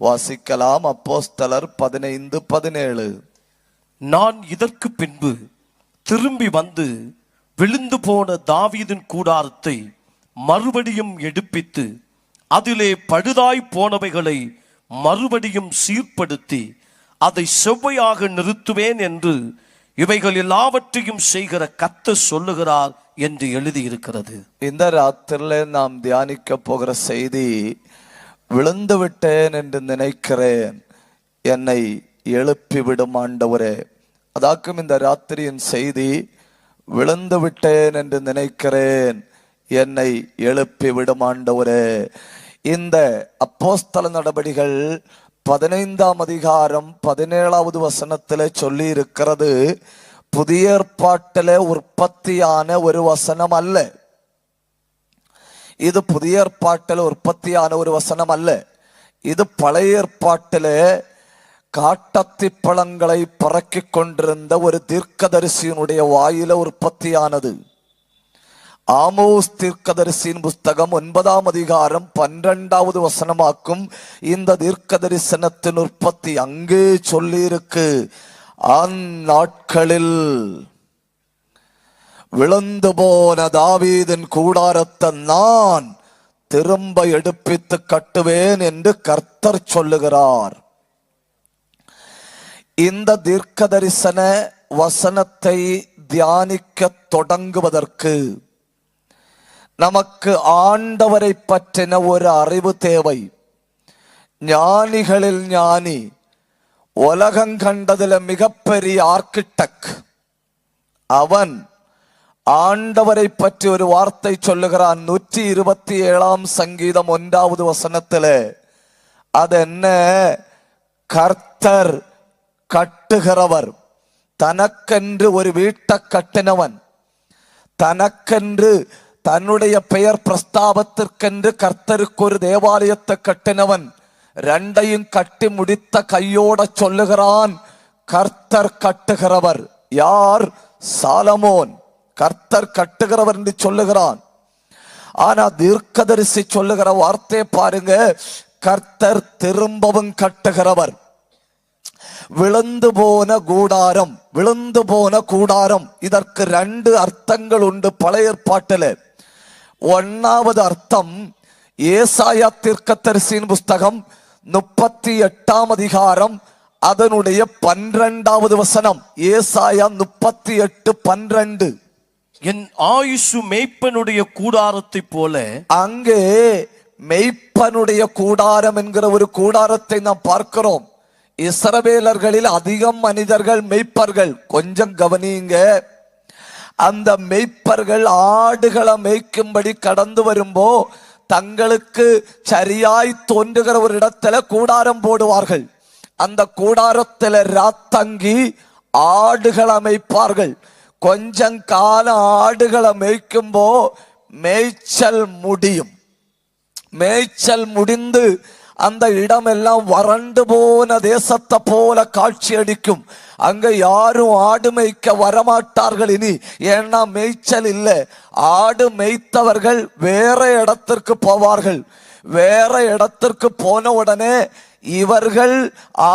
வாசிக்கலாம். அப்போஸ்தலர் 15:17. நான் இதற்கு பின்பு திரும்பி வந்து விழுந்து போன தாவீதின் கூடாரத்தை மறுபடியும் எடுப்பித்து அதிலே பழுதாய் போனவைகளை மறுபடியும் சீர்படுத்தி அதை செவ்வையாக நிறுத்துவேன் என்று இவைகள் எல்லாவற்றையும் செய்கிற கர்த்தர் சொல்லுகிறார் என்று எழுதியிருக்கிறது. இந்த ராத்திரில நாம் தியானிக்க போகிற செய்தி, விழுந்து விட்டேன் என்று நினைக்கிறேன், என்னை எழுப்பிவிடும் ஆண்டவரே. அதாக்கும் இந்த ராத்திரியின் செய்தி, விழுந்து விட்டேன் என்று நினைக்கிறேன், என்னை எழுப்பிவிடும் ஆண்டவரே. இந்த அப்போஸ்தல நடபடிகள் 15ஆம் அதிகாரம் 17வது வசனத்திலே சொல்லி இருக்கிறது, புதிய ஏற்பாட்டிலே உற்பத்தியான ஒரு வசனம் அல்ல. இது புதிய ஏற்பாட்டில் உற்பத்தியான ஒரு வசனம் அல்ல. இது பழைய ஏற்பாட்டிலே காட்டத்தி பழங்களை பறக்கிக் கொண்டிருந்த ஒரு தீர்க்கதரிசியினுடைய வாயில உற்பத்தியானது. ஆமோஸ் தீர்க்கதரிசியின் புஸ்தகம் 9ஆம் அதிகாரம் 12வது வசனமாக்கும் இந்த தீர்க்க தரிசனத்தின் உற்பத்தி அங்கே சொல்லி இருக்கு. அந்நாட்களில் விழுந்து போன தாவீதின் கூடாரத்தை நான் திரும்ப எடுப்பித்து கட்டுவேன் என்று கர்த்தர் சொல்லுகிறார். இந்த தீர்க்க தரிசன வசனத்தை தியானிக்க தொடங்குவதற்கு நமக்கு ஆண்டவரை பற்றின ஒரு அறிவு தேவை. ஞானிகளில் ஞானி, உலகம் கண்டதில் மிகப்பெரிய ஆர்கிடெக்ட் அவன் ஆண்டவரை பற்றி ஒரு வார்த்தை சொல்லுகிறான். 127ஆம் சங்கீதம் 1வது வசனத்திலே, அது என்ன? கர்த்தர் கட்டுகிறவர். தனக்கென்று ஒரு வீட்டை கட்டினவன், தனக்கென்று தன்னுடைய பெயர் பிரஸ்தாபத்திற்கென்று கர்த்தருக்கு ஒரு தேவாலயத்தை கட்டினவன், ரெண்டையும் கட்டி முடித்த கையோட சொல்லுகிறான், கர்த்தர் கட்டுகிறவர். யார்? சாலமோன். கர்த்தர் கட்டுகிறவர் என்று சொல்லுகிறான். ஆனா தீர்க்கதரிசி சொல்லுகிற வார்த்தையை பாருங்க, கர்த்தர் திரும்பவும் கட்டுகிறவர். விழுந்து போன கூடாரம், விழுந்து போன கூடாரம், இதற்கு 2 அர்த்தங்கள் உண்டு பழைய ஏற்பாட்டில். 1வது அர்த்தம், ஏசாயா தீர்க்கதரிசியின் புஸ்தகம் 38ஆம் அதிகாரம் அதனுடைய 12வது வசனம். ஏசாயா 38:12. என் ஆயுசு மெய்ப்பனுடைய கூடாரத்தை போல. அங்கே மெய்ப்பனுடைய கூடாரம் என்கிற ஒரு கூடாரத்தை நாம் பார்க்கிறோம். இஸ்ரவேலர்களில் அதிகம் மனிதர்கள் மெய்ப்பர்கள். கொஞ்சம் கவனியுங்க, அந்த மெய்ப்பர்கள் ஆடுகளை மேய்க்கும்படி கடந்து வரும்போ தங்களுக்கு சரியாய் தோன்றுகிற ஒரு இடத்துல கூடாரம் போடுவார்கள். அந்த கூடாரத்தில் ராத்தங்கி ஆடுகளை மேய்ப்பார்கள். கொஞ்சம் காலம் ஆடுகளை மேய்க்கும்போ மேய்ச்சல் முடியும். மேய்ச்சல் முடிந்து அந்த இடம் எல்லாம் வறண்டு போன தேசத்தை போல காட்சி அடிக்கும். அங்க யாரும் ஆடு மேய்க்க வரமாட்டார்கள் இனி. ஏன்னா மேய்ச்சல் இல்லை. ஆடு மேய்த்தவர்கள் வேற இடத்திற்கு போவார்கள். வேற இடத்திற்கு போன உடனே இவர்கள்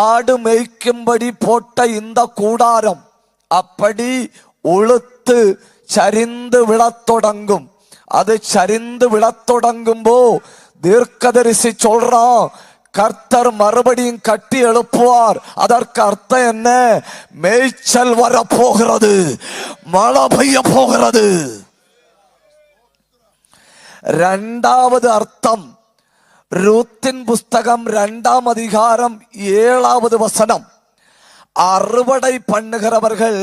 ஆடு மேய்க்கும்படி போட்ட இந்த கூடாரம் அப்படி உளுத்து சரிந்து விழத் தொடங்கும். அது சரிந்து விழத் தொடங்கும்போ தீர்க்கதரிசி சொல்றான், கர்த்தர் மறுபடியும் கட்டி எழுப்புவார். அதற்கு அர்த்தம் என்ன? மேய்ச்சல் வர போகிறது, மழை பெய்ய போகிறது. 2வது அர்த்தம், ரூத்தின் புஸ்தகம் 2ஆம் அதிகாரம் 7வது வசனம். அறுவடை பண்ணுகிறவர்கள்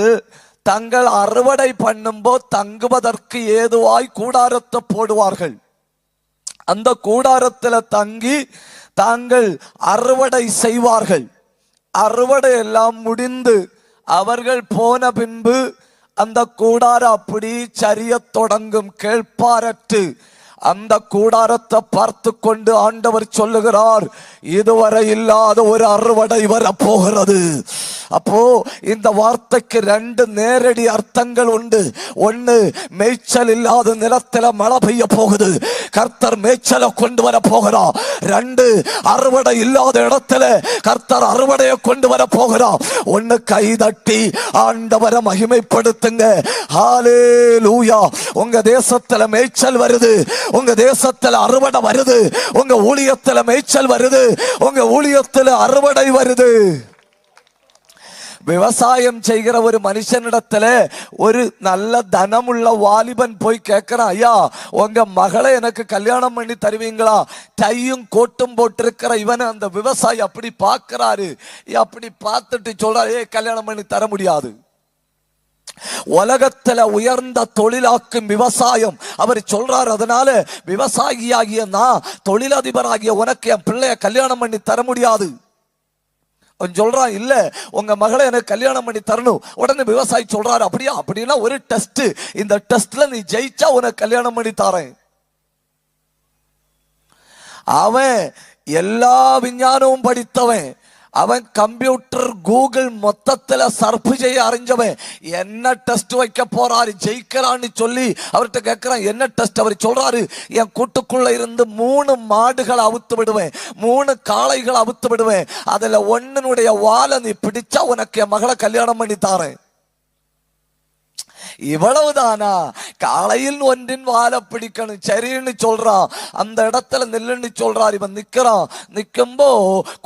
தங்கள் அறுவடை பண்ணும்போ தங்குவதற்கு ஏதுவாய் கூடாரத்தை போடுவார்கள். அந்த கூடாரத்தில் தங்கி தாங்கள் அறுவடை செய்வார்கள். அறுவடை எல்லாம் முடிந்து அவர்கள் போன பின்பு அந்த கூடாரம் அப்படி சரிய தொடங்கும். கேட்பாரற்று அந்த கூடாரத்தை பார்த்து கொண்டு ஆண்டவர் சொல்லுகிறார், இதுவரை இல்லாத ஒரு அறுவடை வரப்போகிறது. அப்போ இந்த வார்த்தைக்கு ரெண்டு நேரடி அர்த்தங்கள் உண்டு. ஒன்னு, மேய்ச்சல் இல்லாத நிலத்துல மழை பெய்ய போகுது, கர்த்தர் மேய்ச்சலை கொண்டு வர போகிறார். ரெண்டு, அறுவடை இல்லாத இடத்துல கர்த்தர் அறுவடையை கொண்டு வர போகிறார். ஒன்னு, கைதட்டி ஆண்டவரை மகிமைப்படுத்துங்க. ஹல்லேலூயா. உங்க தேசத்துல மேய்ச்சல் வருது, உங்க தேசத்துல அறுவடை வருது, உங்க ஊழியத்துல மேய்ச்சல் வருது, உங்க ஊழியத்துல அறுவடை வருது. விவசாயம் செய்கிற ஒரு மனுஷனிடத்துல ஒரு நல்ல தனமுள்ள வாலிபன் போய் கேட்கிறான், ஐயா உங்க மகளை எனக்கு கல்யாணம் பண்ணி தருவீங்களா? டையும் கோட்டும் போட்டிருக்கிற இவனை அந்த விவசாயி அப்படி பார்க்கிறாரு. அப்படி பார்த்துட்டு சொல்றாரு, கல்யாணம் பண்ணி தர முடியாது. உலகத்துல உயர்ந்த தொழிலாக்கும் விவசாயம் அவர் சொல்றாரு. அதனால விவசாயியாகிய நான், தொழிலதிபராகிய உனக்கு என் பிள்ளைய கல்யாணம் பண்ணி தர முடியாது. அவன் சொல்றான், இல்ல உங்க மகளை எனக்கு கல்யாணம் பண்ணி தரணும். உடனே விவசாயி சொல்றாரு, அப்படியா? அப்படின்னா ஒரு டெஸ்ட், இந்த டெஸ்ட்ல நீ ஜெயிச்சா உனக்கு கல்யாணம் பண்ணி தரேன். அவன் எல்லா விஞ்ஞானமும் படித்தவன், அவன் கம்ப்யூட்டர் கூகுள் மொத்தத்துல சர்ஃப் செய்ய அறிஞ்சவன். என்ன டெஸ்ட் வைக்க போறாரு, ஜெயிக்கிறான்னு சொல்லி அவர்கிட்ட கேட்கிறான், என்ன டெஸ்ட்? அவர் சொல்றாரு, என் கூட்டுக்குள்ள இருந்து 3 மாடுகளை அவுத்து விடுவேன், 3 காளைகளை அவுத்து விடுவேன், அதுல ஒன்னுடைய வாழை நீ பிடிச்சா உனக்கு என் மகளை கல்யாணம் பண்ணி தாரேன். இவ்வளவுதானா? காலையில் ஒன்றின் வாழை பிடிக்கணும், சரின்னு சொல்றான். அந்த இடத்துல நில்லுன்னு சொல்றாரு. இவன் நிக்கிறான். நிக்கும்போ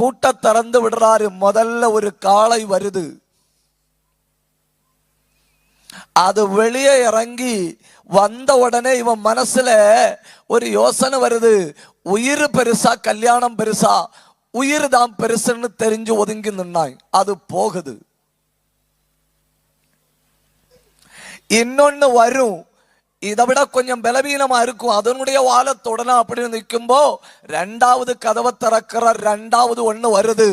கூட்ட திறந்து விடுறாரு. முதல்ல ஒரு காளை வருது. அது வெளியே இறங்கி வந்த உடனே இவன் மனசுல ஒரு யோசனை வருது, உயிர் பெருசா கல்யாணம் பெருசா? உயிர் தான் பெருசுன்னு தெரிஞ்சு ஒதுங்கி நின்னாய். அது போகுது. இன்னொன்னு வரும், இதை விட கொஞ்சம் பலவீனமா இருக்கும், அதனுடைய வாழை தொடலாம் அப்படின்னு நிற்கும்போ ரெண்டாவது கதவை திறக்கிற ரெண்டாவது ஒண்ணு வருது.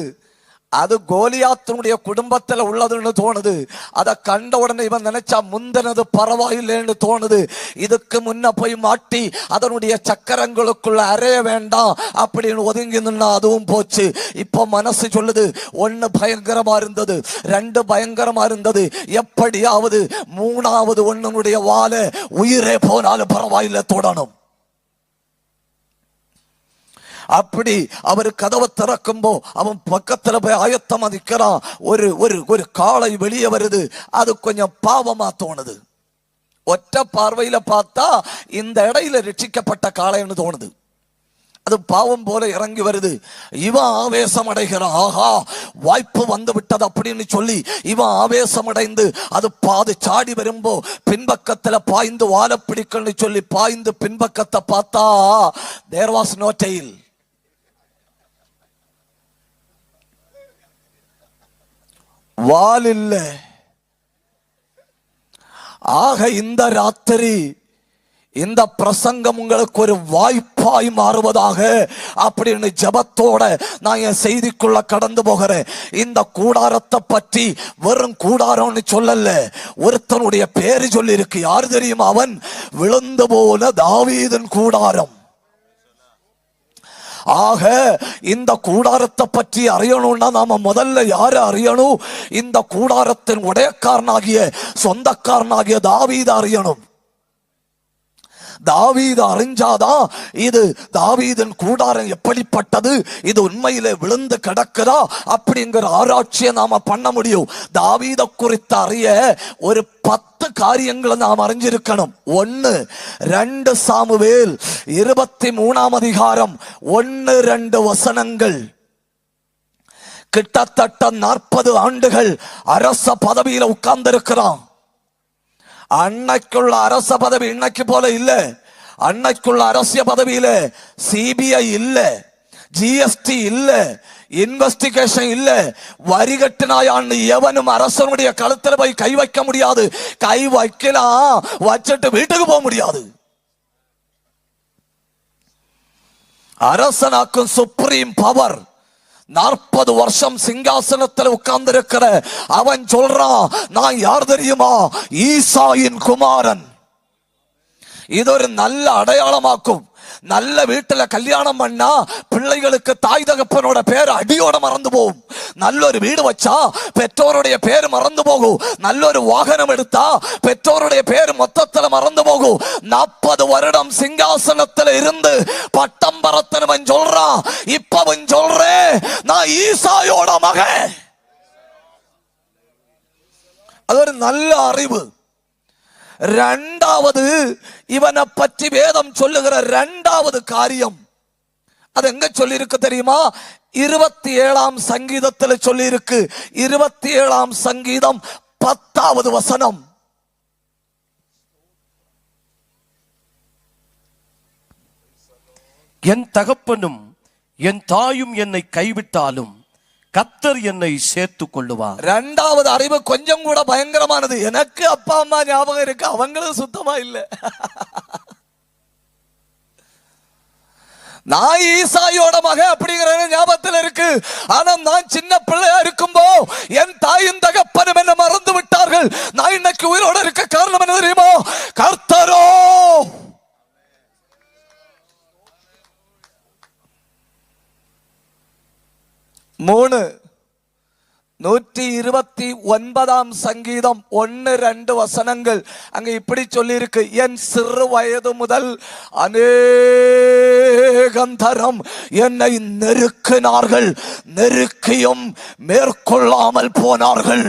அது கோலியாத்தினுடைய குடும்பத்துல உள்ளதுன்னு தோணுது. அதை கண்ட உடனே இவன் நினைச்சா முந்தினது பரவாயில்லைன்னு தோணுது. இதுக்கு முன்ன போய் மாட்டி அதனுடைய சக்கரங்களுக்குள்ள அறைய வேண்டாம் அப்படின்னு ஒதுங்கி நின்னா அதுவும் போச்சு. இப்போ மனசு சொல்லுது, 1 பயங்கரமா இருந்தது, 2 பயங்கரமா இருந்தது, எப்படியாவது 3வது ஒன்னுடைய வாழை உயிரே போனாலும் பரவாயில்லை தொடணும். அப்படி அவர் கதவை திறக்கும்போ அவன் பக்கத்துல போய் ஆயத்தமா நிற்கிறான். ஒரு காளை வெளியே வருது. அது கொஞ்சம் பாவமா தோணுது. ஒற்ற பார்வையில பார்த்தா இந்த இடையில ரட்சிக்கப்பட்ட காளைன்னு தோணுது. அது பாவம் போல இறங்கி வருது. இவன் ஆவேசம் அடைகிறான், ஆஹா வாய்ப்பு வந்து விட்டது அப்படின்னு சொல்லி இவன் ஆவேசம் அடைந்து அது பாது சாடி வரும்போ பின்பக்கத்துல பாய்ந்து வாழ பிடிக்கணும்னு சொல்லி பாய்ந்து பின்பக்கத்தை பார்த்தா there was no tail. வால் இல்ல. ஆக இந்த ராத்திரி இந்த பிரசங்கம் உங்களுக்கு ஒரு வாய்ப்பாய் மாறுவதாக அப்படின்னு ஜபத்தோட நான் என் செய்திக்குள்ள கடந்து போகிறேன். இந்த கூடாரத்தை பற்றி வெறும் கூடாரம்னு சொல்லல, ஒருத்தனுடைய பேரு சொல்லி இருக்கு. யாரு தெரியுமா? அவன் விழுந்து போன தாவீதின் கூடாரம். ஆக இந்த கூடாரத்தை பற்றி அறியணும்னா நாம முதல்ல யாரு அறியணும்? இந்த கூடாரத்தின் உடையக்காரனாகிய சொந்தக்காரனாகிய தாவீது அறியணும். தாவீது அறிஞ்சாதான் இது தாவீதின் கூடாரம் எப்படிப்பட்டது, இது உண்மையிலே விழுந்து கிடக்குதா அப்படிங்கிற ஆராய்ச்சியை நாம பண்ண முடியும். தாவீத குறித்து அறிய ஒரு 10 காரியங்களை நாம் அறிஞ்சிருக்கணும். 1, 2 சாமுவேல் 23ஆம் அதிகாரம் 1-2 வசனங்கள். கிட்டத்தட்ட 40 ஆண்டுகள் அரச பதவியில உட்கார்ந்து இருக்கிறான். அன்னைக்குள்ள அரச பதவி இன்னைக்கு போல இல்ல. அன்னைக்குள்ள அரசிய பதவியில சிபிஐ இல்ல, ஜிஎஸ்டி இல்ல, இன்வெஸ்டிகேஷன் இல்ல. வரி கட்டினாயான்னு எவனும் அரசனுடைய கழுத்துல போய் கை வைக்க முடியாது. கை வைக்கலாம், வச்சுட்டு வீட்டுக்கு போக முடியாது. அரசனாக்கும் சுப்ரீம் பவர். 40 வருஷம் சிங்காசனத்தில் உட்கார்ந்து இருக்கிற அவன் சொல்றான், நான் யார் தெரியுமா? ஈசாயின் குமாரன். இது ஒரு நல்ல அடையாளமாக்கும். நல்ல வீட்டுல கல்யாணம் பண்ணா பிள்ளைகளுக்கு தாய் தகப்பனோட பேர் அடியோட மறந்து போகும். நல்ல ஒரு வீடு வச்சா பெற்றோருடைய பேர் மறந்து போகும். நல்ல ஒரு வாகனம் எடுத்தா பெற்றோருடைய பேர் மொத்தத்துல மறந்து போகும். 40 வருடம் சிங்காசனத்துல இருந்து பட்டம் பரத்தனவன் சொல்றான், இப்ப அவன் சொல்றேன் நான் ஈசாயோட மகன். அது ஒரு நல்ல அறிவு. இரண்டாவது, இவனை பற்றி வேதம் சொல்லுகிற இரண்டாவது காரியம் அது எங்க சொல்லி இருக்கு தெரியுமா? 27ஆம் சங்கீதத்தில் சொல்லி இருக்கு. 27ஆம் சங்கீதம் 10வது வசனம். என் தகப்பனும் என் தாயும் என்னை கைவிட்டாலும் கர்த்தர் என்னை சேர்த்துக் கொள்ளுவார். இரண்டாவது அறிவு கொஞ்சம் கூட பயங்கரமானது. எனக்கு அப்பா அம்மா ஞாபகம் இருக்கு, அவங்களும் சுத்தமா இல்லை. நான் ஈசாயோட மகன் அப்படிங்கிற ஞாபகத்தில் இருக்கு. ஆனா நான் சின்ன பிள்ளையா இருக்கும்போ என் தாயின் தகப்பனும் என்ன மறந்து விட்டார்கள். நான் இன்னைக்கு உயிரோட இருக்க காரணம் என்ன தெரியுமா? கர்த்தரோ. மூணு, 129ஆம் சங்கீதம் 1-2 வசனங்கள் அங்க இப்படி சொல்லி இருக்கு. என் சிறு வயது முதல் அநேகந்தரம் என்னை நெருக்கினார்கள், நெருக்கியும் மேற்கொள்ளாமல் போனார்கள்.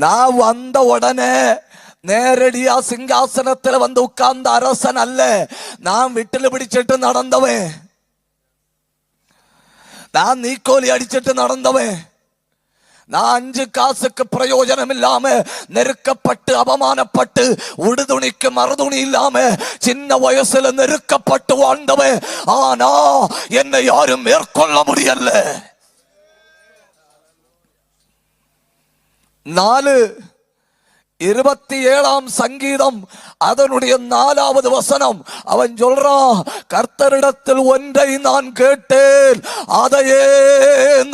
நான் வந்த உடனே நேரடியா சிங்காசனத்தில் வந்து உட்கார்ந்த அரசன் அல்ல. நான் விட்டில் பிடிச்சிட்டு நடந்தவன். நான் நீக்கோலி அடிச்சிட்டு நடந்தவன். நான் 5 காசுக்கு பிரயோஜனம் இல்லாம நெருக்கப்பட்டு அவமானப்பட்டு உடுதுணிக்கு மறுதுணி இல்லாம சின்ன வயசுல நெருக்கப்பட்டு வாழ்ந்தவன். ஆனா என்னை யாரும் மேற்கொள்ள முடியல. 4, 27ஆம் சங்கீதம் அதனுடைய 4வது வசனம். அவன் சொல்றான், கர்த்தரிடத்தில் ஒன்றை நான் கேட்டேன், அதையே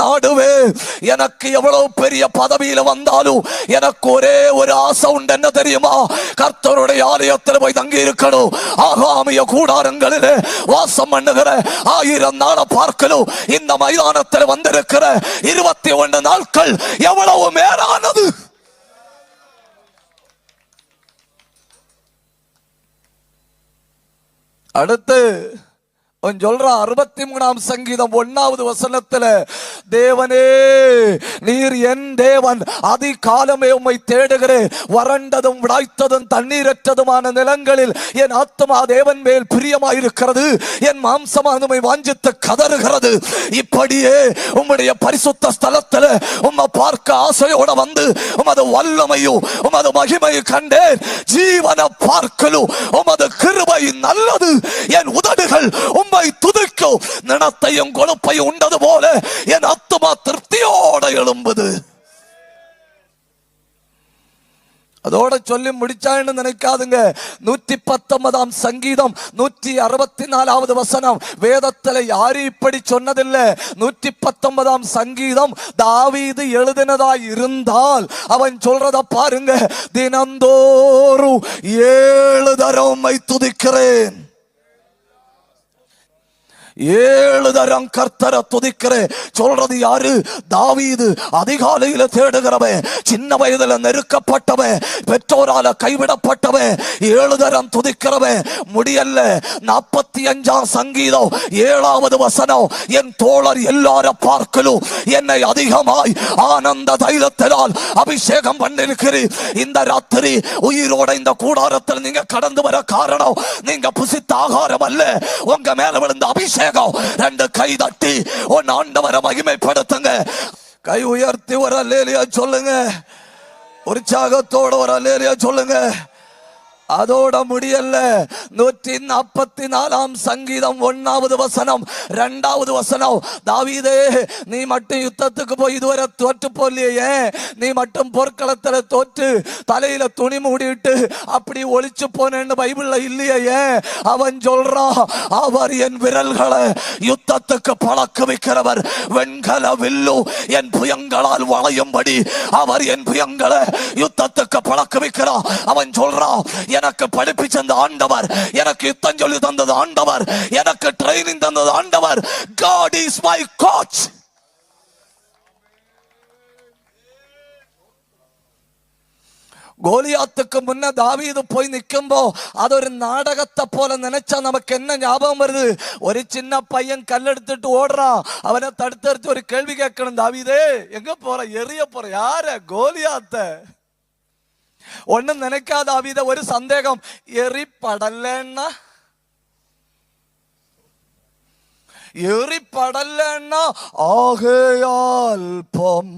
நாடுவேன். எனக்கு எவ்வளவு பெரிய பதவியில வந்தாலும் எனக்கு ஒரே ஒரு ஆசை உண்டு. என்ன தெரியுமா? கர்த்தருடைய ஆலயத்தில் போய் தங்கி இருக்கணும். ஆகாமிய கூடாரங்களில் வாசம் பண்ணுகிற 1000 நாளை பார்க்கணும். இந்த மைதானத்தில் வந்திருக்கிற 21 நாட்கள் எவ்வளவு மேலானது. அடுத்து சொல்ற 63ஆம் சங்கீதம் 1வது வசனத்துல, தேவனே நீர் என் தேவன், அதிகாலமே உம்மை தேடுகிறேன். வறண்டதும் விடாய்த்ததும் தண்ணீரற்றதுமான நிலங்களில் என் ஆத்மா தேவன் மேல் பிரியமாயிருக்கிறது, என் மாம்சமானமை வாஞ்சித்து கதறுகிறது. இப்படியே உம்முடைய பரிசுத்த ஸ்தலத்துல உம்மை பார்க்க ஆசையோட வந்து உமது வல்லமையும் உமது மகிமையும் கண்டேன். ஜீவனை பார்க்கலும் உமது கிருபை நல்லது. என் உதடுகள் துதிக்கும், நினத்தையும் கொழுப்பையும் உண்டது போல என் ஆத்துமா திருப்தியோட எழும்புது. அதோட சொல்லி முடிச்சான்னு நினைக்காதுங்க. 119ஆம் சங்கீதம் 164வது வசனம். வேதத்துல யாரும் இப்படி சொன்னதில்லை. 119ஆம் சங்கீதம் தாவீது எழுதினதாய் இருந்தால் அவன் சொல்றத பாருங்க. தினந்தோறும் 7 தரம் உம்மை துதிக்கிறேன், 7 தரம் கர்த்தரை துதிக்கிறேன். சொல்றது யாரு? தாவீது. அதிகாலையில தேடுகிறவன், சின்ன வயதுல நெருக்கப்பட்டவன், பெற்றோரால கைவிடப்பட்டவன், 7 தரம் துதிக்கிறவன். முடியல. 45ஆம் சங்கீதம் 7வது வசனம். என் தோழர் எல்லார பார்க்கலும் என்னை அதிகமாய் ஆனந்த தைலத்தினால் அபிஷேகம் பண்ணிருக்கிறேன். இந்த ராத்திரி உயிரோட இந்த கூடாரத்தில் நீங்க கடந்து வர காரணம் நீங்க புசித்த ஆகாரம் அல்ல, உங்க மேல விழுந்த அபிஷேகம். 2 கை தட்டி உன் ஆண்டவரை மகிமைப்படுத்துங்க. கை உயர்த்தி ஒரு அல்லேலூயா சொல்லுங்க. உற்சாகத்தோட ஒரு அல்லேலூயா சொல்லுங்க. அதோட முடியல. 144ஆம் சங்கீதம் 1வது வசனம் 2வது வசனம். தாவீதே நீ மட்டும் யுத்தத்துக்கு போய் இதுவரை தோற்று போலியே, நீ மட்டும் போர்க்களத்துல தோற்று தலையில துணி மூடிட்டு அப்படி ஒளிச்சு போனேன்னு பைபிள்ல இல்லையே. அவன் சொல்றான், அவர் என் விரல்களை யுத்தத்துக்கு பழக்க வைக்கிறவர், வெண்கல வில்லு என் புயங்களால் வளையும்படி அவர் என் புயங்களை யுத்தத்துக்கு பழக்க வைக்கிறான். அவன் சொல்றான், எனக்கு படிப்பிச்ச அந்த ஆண்டவர், எனக்கு யுத்தம் சொல்லி தந்தது ஆண்டவர், எனக்கு ட்ரைனிங் தந்தது ஆண்டவர். God is my coach. கோலியாத்துக்கு முன்ன தாவீது போய் நிக்கும்போ அது ஒரு நாடகத்தை போல நினைச்சா நமக்கு என்ன ஞாபகம் வருது? ஒரு சின்ன பையன் கல்லெடுத்துட்டு ஓடுறான், அவனை தடுத்து ஒரு கேள்வி கேட்கணும், தாவீதே எங்க போற? எரிய போற? யார? கோலியாத்த. ஒண்ணும் நினைக்காத தாவீத ஒரு சந்தேகம், எரி படலன்னா ஆகையால் பம்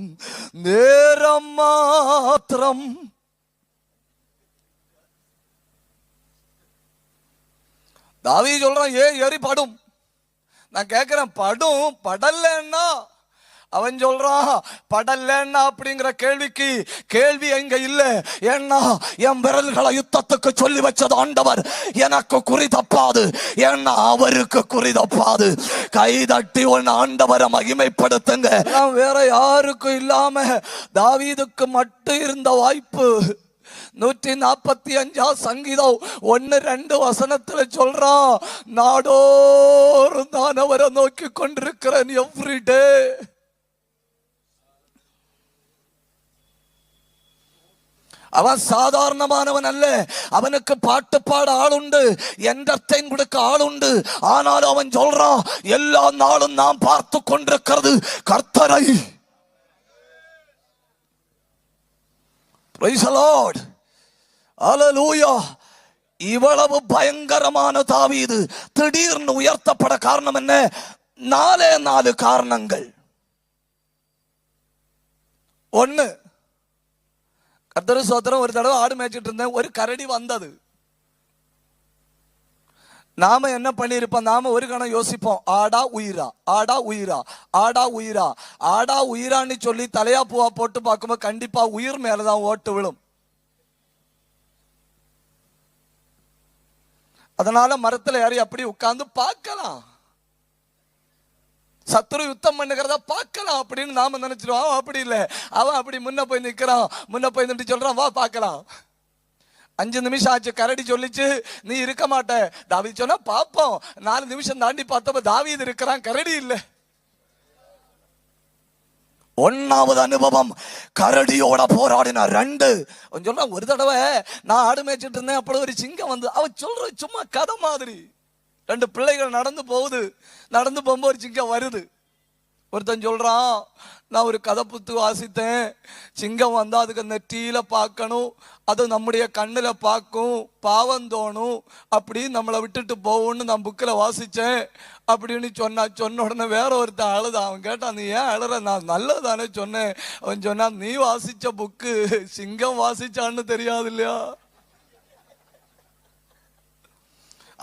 நேரம் மாத்திரம். தாவீது சொல்றான், எரி படும். நான் கேட்கிறேன், படும் படலன்னா? அவன் சொல்றான், படலன்னா அப்படிங்கிற கேள்விக்கு கேள்வி எங்க இல்ல. ஏன்னா என் விரல்களை யுத்தத்துக்கு சொல்லி வச்சது ஆண்டவர், எனக்கு குறி தப்பாது. ஏன்னா அவருக்கு குறி தப்பாது. கை தட்டி ஒன்னு ஆண்டவரை மகிமைப்படுத்துங்க. வேற யாருக்கும் இல்லாம தாவீதுக்கு மட்டும் இருந்த வாய்ப்பு. 145 சங்கீதம் 1-2 வசனத்துல சொல்றான், நாடோறும் நான் அவரை நோக்கி கொண்டிருக்கிறேன். எவ்ரிடே. அவன் சாதாரணமானவன் அல்ல. அவனுக்கு பாட்டு பாட ஆளுண்டு, என்டர்டெயின் கொடுக்க ஆளுண்டு. ஆனாலும் அவன் சொல்றான், எல்லா நாளும் நாம் பார்த்து கொண்டிருக்கிறது கர்த்தரை. Praise the Lord. Hallelujah. இவ்வளவு பயங்கரமான தாவீது திடீர்னு உயர்த்தப்பட காரணம் என்ன? 4 காரணங்கள். 1, கர்த்தர் ஸ்தோத்திரம், ஒரு தடவை ஆடு மேய்ச்சிட்டு இருந்தேன், ஒரு கரடி வந்தது. நாம என்ன பண்ணிருப்போம்? நாம ஒரு கணம் யோசிப்போம், ஆடா உயிரா, ஆடா உயிரா, ஆடா உயிரா, ஆடா உயிரான்னு சொல்லி தலையா பூவா போட்டு பார்க்கும்போது கண்டிப்பா உயிர் மேலதான் ஓட்டு விழும். அதனால மரத்துல ஏறி அப்படி உட்கார்ந்து பார்க்கலாம், சத்துரு யுத்தம் பண்ணுகிறதா பார்க்கலாம் அப்படின்னு நாம நினைச்சிருவோம். அவன் அப்படி இல்லை. அவன் அப்படி முன்ன போய் நிக்கிறான், முன்ன போய் நின்று சொல்றான், வா பார்க்கலாம். 5 நிமிஷம் ஆச்சு, கரடி சொல்லிச்சு நீ இருக்க மாட்ட. தாவீது சொன்னா பாப்போம். 4 நிமிஷம் தாண்டி பார்த்தப்ப தாவீது இருக்கிறான், கரடி இல்லை. 1வது அனுபவம், கரடியோட போராடினா. 2, அவன் சொல்றான், ஒரு தடவை நான் ஆடு மேய்ச்சிட்டு இருந்தேன், அப்படி ஒரு சிங்கம் வந்து. அவன் சொல்ற சும்மா கதை மாதிரி. 2 பிள்ளைகள் நடந்து போகும்போது ஒரு சிங்கம் வருது. ஒருத்தன் சொல்றான், நான் ஒரு கதை புத்து வாசித்தேன், சிங்கம் வந்தா அதுக்கு நெற்றியில பார்க்கணும், அது நம்முடைய கண்ணுல பார்க்கும், பாவம் தோணும், அப்படி நம்மளை விட்டுட்டு போகும்னு நான் புக்கில் வாசிச்சேன் அப்படின்னு சொன்ன உடனே வேற ஒருத்தன் அழுதான். அவன் கேட்டான், நீ ஏன் அழுற? நான் நல்லதானே சொன்னேன். அவன் சொன்னான், நீ வாசிச்ச புக்கு சிங்கம் வாசிச்சான்னு தெரியாது இல்லையா?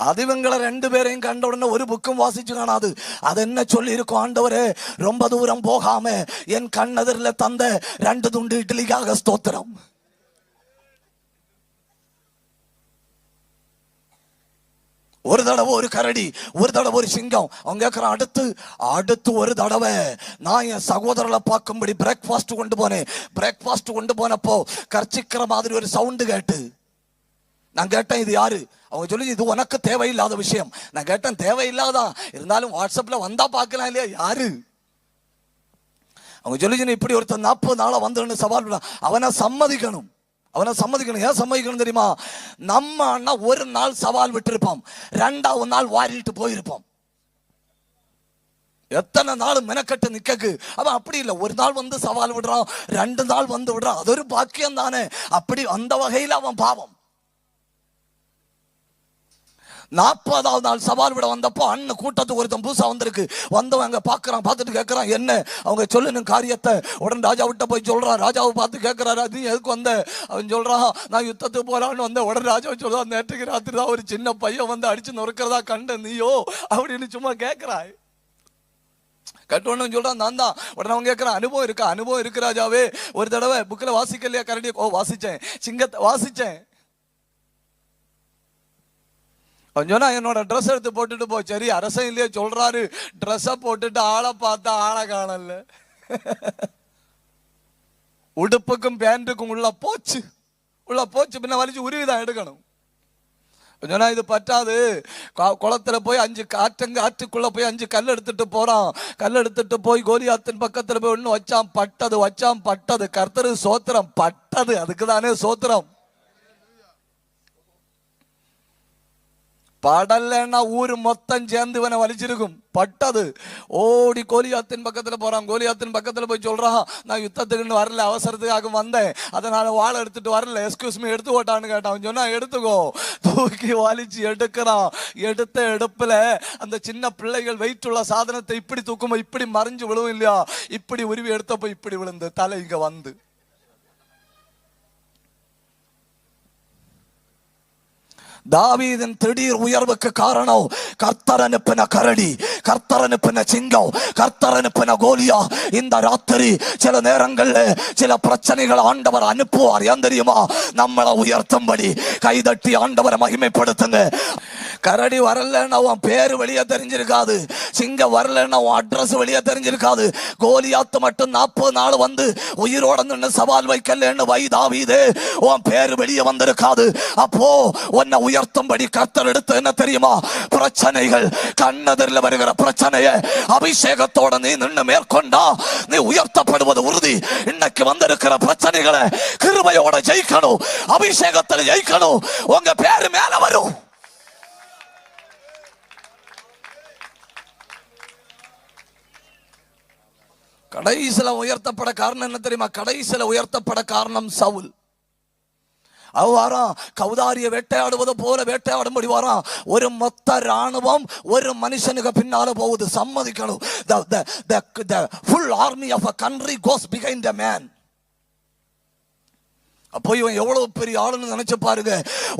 அது இவங்களை 2 பேரையும் கண்ட உடனே ஒரு புக்கும் வாசிச்சு காணாது. அது என்ன சொல்லி இருக்கும்? ஆண்டவரே, ரொம்ப தூரம் போகாம என் கண்ணெதிரில் தந்த 2 துண்டு இட்லிக்காக ஸ்தோத்திரம். ஒரு தடவை ஒரு கரடி, ஒரு தடவை ஒரு சிங்கம். அவங்க கேட்கிறான், அடுத்து ஒரு தடவை நான் என் சகோதரர்களை பார்க்கும்படி பிரேக்ஃபாஸ்ட் கொண்டு போனேன். பிரேக்ஃபாஸ்ட் கொண்டு போனப்போ கர்ச்சிக்கிற மாதிரி ஒரு சவுண்டு கேட்டு நான் கேட்டேன், இது யாரு? அவங்க சொல்லி, இது உனக்கு தேவையில்லாத விஷயம். நான் கேட்டேன், தேவையில்லாதான் இருந்தாலும் வாட்ஸ்அப்ல வந்தா பார்க்கலாம் இல்லையா, யாரு? அவங்க சொல்லி, இப்படி ஒருத்தர் 40 நாளா வந்து சவால் விட. அவனை சம்மதிக்கணும். ஏன் சம்மதிக்கணும் தெரியுமா? நம்ம அண்ணா ஒரு நாள் சவால் விட்டுருப்போம், 2வது நாள் வாரிட்டு போயிருப்போம். எத்தனை நாள் மெனக்கட்டு நிக்கக்கு. அவன் அப்படி இல்லை, ஒரு நாள் வந்து சவால் விடுறான், 2 நாள் வந்து விடுறான். அது ஒரு பாக்கியம் தானே. அப்படி அந்த வகையில் அவன் பாவம். 40வது நாள் சவால் விட வந்தப்போ அண்ணன் கூட்டத்துக்கு ஒருத்தன் புதுசா வந்திருக்கு. வந்தவன் அங்க பாக்குறான், பார்த்துட்டு கேட்கறான், என்ன? அவங்க சொல்லணும் காரியத்தை. உடனே ராஜா விட்ட போய் சொல்றான். ராஜாவை பார்த்து கேட்கிறாரு, அது எதுக்கு வந்த? அவன் சொல்றான், நான் யுத்தத்துக்கு போறான்னு வந்தேன். உடனே ராஜாவை சொல்றான், நேற்றுக்கு ராத்திரி தான் ஒரு சின்ன பையன் வந்து அடிச்சு நொறுக்கிறதா கண்ட நீயோ அப்படின்னு சும்மா கேட்கிறாய். கட்டணும் சொல்றான், நான் தான். உடனே அவங்க கேட்கிறான், அனுபவம் இருக்கு ராஜாவே. ஒரு தடவை புக்கில் வாசிக்கலையா கரடி? வாசிச்சேன். சிங்கத்தை வாசிச்சேன். அவன் சொன்னா, என்னோட ட்ரெஸ் எடுத்து போட்டுட்டு போ. சரி, அரசன் இல்லையே சொல்றாரு. ட்ரெஸ்ஸை போட்டுட்டு ஆளை பார்த்தா ஆளை காணல. உடுப்புக்கும் பேண்ட்டுக்கும் உள்ள போச்சு. பின்ன வலிச்சு உருவிதான் எடுக்கணும். சொன்னா இது பற்றாது, குளத்துல போய் 5 ஆற்றுக்குள்ள போய் 5 கல் எடுத்துட்டு போறான். கல் எடுத்துட்டு போய் கோலியாத்தின் பக்கத்துல போய் ஒண்ணு வச்சான், பட்டது. கர்த்தரு சோத்திரம், பட்டது. அதுக்குதானே சோத்திரம். படலன்னா ஊரு மொத்தம் சேர்ந்து இவனை வலிச்சிருக்கும். பட்டது. ஓடி கோலியாத்தின் பக்கத்துல போறான். கோலியாத்தின் பக்கத்துல போய் சொல்றான், நான் யுத்தத்துக்குன்னு வரல, அவசரத்துக்காக வந்தேன், அதனால வாழை எடுத்துட்டு வரல, எக்ஸ்கியூஸ் மீ எடுத்து ஓட்டான்னு கேட்டான். சொன்னா எடுத்துக்கோ. தூக்கி வலிச்சு எடுக்கிறான். எடுத்த எடுப்புல அந்த சின்ன பிள்ளைகள் வெயிட் உள்ள சாதனத்தை இப்படி தூக்குமோ இப்படி மறைஞ்சு விழுவும் இல்லையா, இப்படி உருவி எடுத்தப்போ இப்படி விழுந்து தலை இங்க வந்து. தாவீதின் திடீர் உயர்வுக்கு காரணம் கர்த்தர் அனுப்பின கரடி, கர்த்தர் அனுப்பின சிங்கம், கர்த்தர் அனுப்பின கோலியா. இந்த ராத்திரி சில நேரங்கள்ல சில பிரச்சனைகள் ஆண்டவர் அனுப்புவார். ஏன் தெரியுமா? நம்மளை உயர்த்தும்படி. கைதட்டி ஆண்டவரை மகிமைப்படுத்துங்க. கரடி வரலன்னா அவன் பேரு வெளியே தெரிஞ்சிருக்காது, சிங்கம் வரலன்னா அவன் அட்ரஸ் வெளியே தெரிஞ்சிருக்காது. கோலியாத்து மட்டும் 40 நாள் வந்து உயிரோட நின்று சவால் வைக்கலன்னு வை தாவீது, உன் பேரு வெளியே வந்திருக்காது. அப்போ உன்னை உயர்த்தும்படி கர்த்தர் எடுத்து என்ன தெரியுமா? பிரச்சனைகள், கண்ணெதிரில் வருகிற பிரச்சனைய அபிஷேகத்தோட நீ நின்று மேற்கொண்டா நீ உயர்த்தப்படுவது உறுதி. இன்னைக்கு வந்திருக்கிற பிரச்சனைகளை கிருபையோட ஜெயிக்கணும், அபிஷேகத்தில் ஜெயிக்கணும், உங்க பேரு மேல வரும். கடைசியில உயர்த்தப்பட காரணம் என்ன தெரியுமா? கடைசியில உயர்த்தப்பட காரணம் சவுல். அவரான் கௌதாரிய வேட்டையாடுவது போல வேட்டையாடும்படி வரான். ஒரு மொத்த ராணுவம் ஒரு மனுஷனுக்கு பின்னால போகுது. சம்மதிக்கணும். The full army of a country goes behind a man. அப்போ இவன் எவ்வளவு பெரிய ஆளுன்னு நினைச்சு பாருங்க.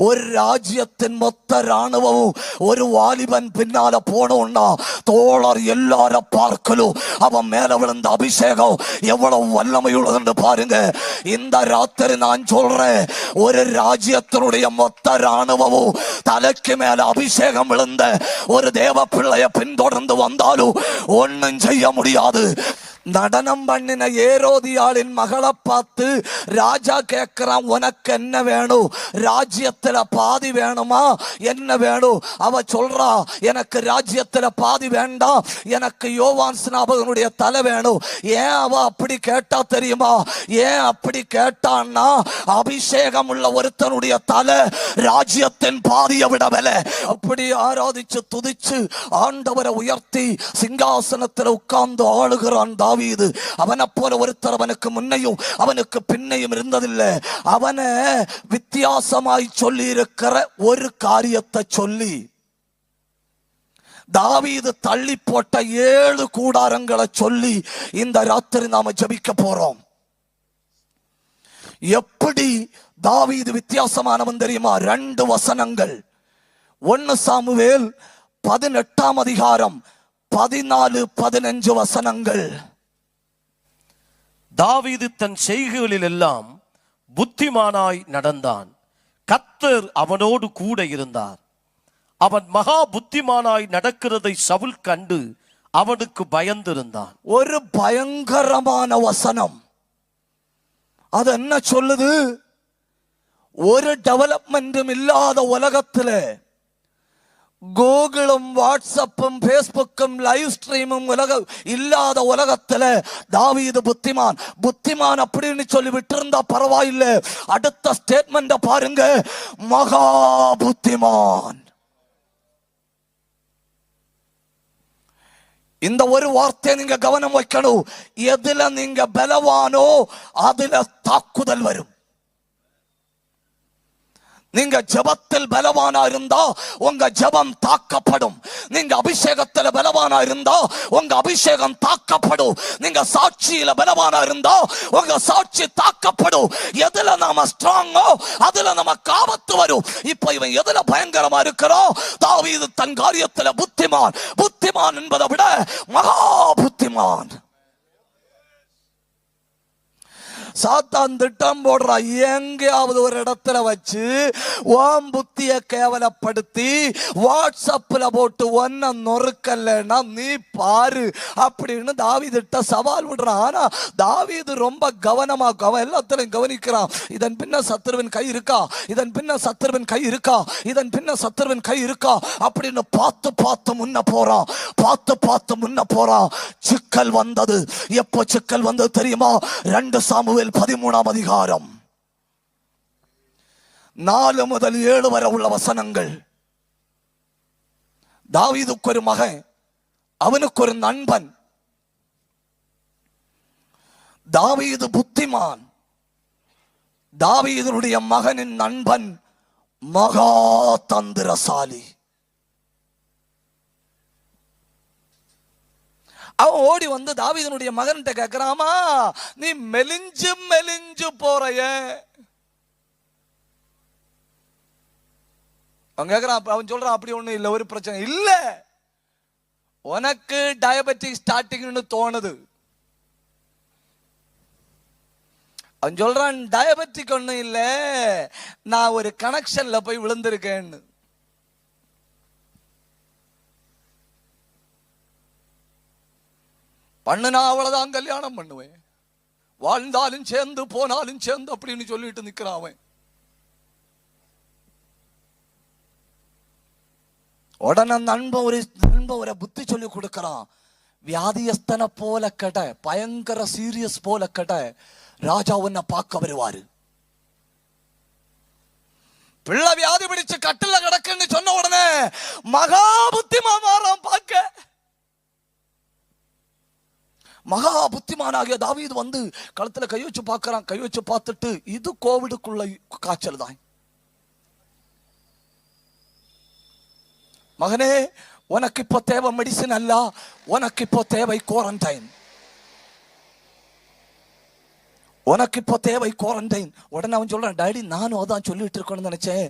ஒரு ராஜ்யத்தின் மொத்த ராணுவமும் ஒரு வாலிபன் பின்னால போனோம்னா தோழர் எல்லார பார்க்கலும் அவன் மேல விழுந்த அபிஷேகம் எவ்வளவு வல்லமையுள்ளதுன்னு பாருங்க. இந்த ராத்திரி நான் சொல்றேன், ஒரு ராஜ்யத்தினுடைய மொத்த ராணுவமும் தலைக்கு மேல அபிஷேகம் விழுந்த ஒரு தேவ பிள்ளைய பின்தொடர்ந்து வந்தாலும் ஒன்னும் செய்ய முடியாது. நடனம் பண்ணின ஏரோதியாளின் மகளை பார்த்து ராஜா கேட்கிறான், உனக்கு என்ன வேணும்? ராஜ்யத்துல பாதி வேணுமா? என்ன வேணும்? அவ சொல்றா, எனக்கு ராஜ்யத்துல பாதி வேண்டாம், எனக்கு யோவான் ஸ்நாபகனுடைய தலை வேணும். ஏன் அவ அப்படி கேட்டா தெரியுமா? ஏன் அப்படி கேட்டான்னா, அபிஷேகம் உள்ள ஒருத்தனுடைய தலை ராஜ்யத்தின் பாதியை விட விலை. அப்படி ஆராதிச்சு துதிச்சு ஆண்டவரை உயர்த்தி சிங்காசனத்தில் உட்கார்ந்து ஆளுகிறான் தாவீது. அவனை போல ஒருத்தர் அவனுக்கு முன்னையும் அவனுக்கு பின்னையும் இருந்ததில்லை. அவனை வித்தியாசமாய் சொல்லி இருக்கிற ஒரு காரியத்தை சொல்லி தாவீது தள்ளி போட்ட 7 கூடாரங்களை சொல்லி இந்த ராத்திரி நாம ஜெபிக்க போறோம். எப்படி தாவீது வித்தியாசமானவன் தெரியுமா? 2 வசனங்கள். 1 சாமுவேல் 18ஆம் அதிகாரம் 14-15 வசனங்கள். தாவீது தன் செய்கைகளில் எல்லாம் புத்திமானாய் நடந்தான், கர்த்தர் அவனோடு கூட இருந்தார். அவன் மகா புத்திமானாய் நடக்கிறதை சவுல் கண்டு அவனுக்கு பயந்திருந்தான். ஒரு பயங்கரமான வசனம். அது என்ன சொல்லுது? ஒரு டெவலப்மெண்ட்டும் இல்லாத உலகத்துல, கூகுளும் வாட்ஸ்அப்பும் பேஸ்புக்கும் லைவ் ஸ்ட்ரீமும் இல்லாத உலகத்துல தாவீது புத்திமான். புத்திமான் அப்படின்னு சொல்லி விட்டு இருந்தா பரவாயில்லை. அடுத்த ஸ்டேட்மெண்ட் பாருங்க, மகா புத்திமான். இந்த ஒரு வார்த்தையை நீங்க கவனம் வைக்கணும். எதுல நீங்க பலவானோ அதுல தாக்குதல் வரும். நீங்க ஜெபத்தில் பலவானா இருந்தா உங்க ஜெபம் தாக்கப்படும். நீங்க அபிஷேகத்துல பலவானா இருந்தா உங்க அபிஷேகம் தாக்கப்படும். நீங்க சாட்சியில பலவானா இருந்தா உங்க சாட்சி தாக்கப்படும். எதுல நாம ஸ்ட்ராங்கோ அதுல நமக்கு ஆபத்து வரும். இப்ப இவன் எதுல பயங்கரமா இருக்கிறோம்? தாவீது தன் காரியத்துல புத்திமான். புத்திமான் என்பதை விட மகா புத்திமான். சாத்தான் திட்டம் போடுறான். எங்கேயாவது ஒரு இடத்துல வச்சு ஓம் புத்திய கேவலப்படுத்தி வாட்ஸ்அப்ல போட்டு ஒன்ன நொறுக்கலன்னா நீ பாரு அப்படின்னு தாவீதுட்ட சவால் விடுறான். ஆனா தாவீது ரொம்ப கவனமா எல்லாத்திலையும் கவனிக்கிறான். இதன் பின்ன சத்துருவின் கை இருக்கா, இதன் பின்ன சத்துருவின் கை இருக்கா, இதன் பின்ன சத்துருவின் கை இருக்கா அப்படின்னு பார்த்து பார்த்து முன்ன போறான், பார்த்து பார்த்து முன்ன போறான். சிக்கல் வந்தது. எப்போ சிக்கல் வந்தது தெரியுமா? 2 சாமுவேல் 13ஆம் அதிகாரம் 4 முதல் 7 வரை உள்ள வசனங்கள். தாவீதுக்கு ஒரு மகன், அவனுக்கு ஒரு நண்பன். தாவீது புத்திமான். தாவீதுடைய மகனின் நண்பன் மகா தந்திரசாலி. அவன் ஓடி வந்து தாவீதுடைய மகன்கிட்ட கேட்கிறாமா, நீ மெலிஞ்சு மெலிஞ்சு போறைய. அவன் கேட்கிறான். அவன் சொல்றான், அப்படி ஒண்ணும் இல்லை, ஒரு பிரச்சனை இல்ல, உனக்கு டயபெட்டிக் ஸ்டார்டிங்னு தோணுது. அவன் சொல்றான், டயபெட்டிக் ஒண்ணும் இல்ல, நான் ஒரு கனெக்ஷன்ல போய் விழுந்திருக்கேன்னு. பண்ணுனா அவ்வளவுதான் கல்யாணம் பண்ணுவேன், வாழ்ந்தாலும் சேர்ந்து போனாலும் சேர்ந்து அப்படின்னு சொல்லிட்டு நிக்கிறான் அவன். உடனே நண்பன் ஒரு புத்தி சொல்லி கொடுக்கிறான். வியாதியஸ்தனை போல கட, பயங்கர சீரியஸ் போல கட, ராஜா உன்னை பார்க்க வருவாரு. பிள்ளை வியாதி பிடிச்சு கட்டில கிடக்குன்னு சொன்ன உடனே மகா புத்திமா மாறான் பார்க்க. மகா புத்திமானாகிய தாவீது வந்து கழுத்துல கை வச்சு பார்க்கிறான். கை வச்சு பார்த்துட்டு, இது கோவிடுக்குள்ள காய்ச்சல் தான். மகனே, உனக்கு இப்போ தேவை மெடிசின் அல்ல, உனக்கு இப்போ தேவை குவாரண்டைன், உனக்கு இப்போ தேவை குவாரண்டைன். உடனே அவன் சொல்றான், டாடி நானும் அதான் சொல்லிட்டு இருக்கணும்னு நினைச்சேன்,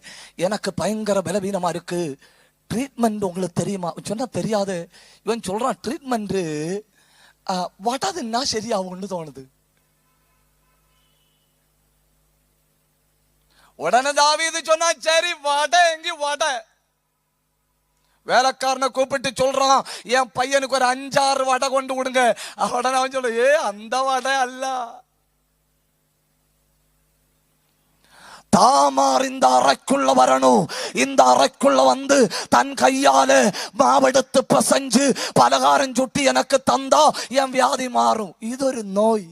எனக்கு பயங்கர பலவீனமா இருக்கு, ட்ரீட்மெண்ட் உங்களுக்கு தெரியுமா? சொன்னா தெரியாது. இவன் சொல்றான், ட்ரீட்மெண்ட் வடாதுன்னா சரியாகும்னு தோணுது. உடனே தாவீது சொன்னா, சரி வட எங்கி வட. வேலைக்காரனை கூப்பிட்டு சொல்றான், என் பையனுக்கு ஒரு 5-6 வடை கொண்டு விடுங்க. உடனே அவன் சொல்ற, அந்த வடை அல்ல, தாமார் இந்த அறைக்குள்ள வரணும், இந்த அறைக்குள்ள வந்து தன் கையால மாவெடுத்து பசஞ்சு பலகாரம் சுட்டி எனக்கு தந்தா என் வியாதி மாறும். இது ஒரு நோய்.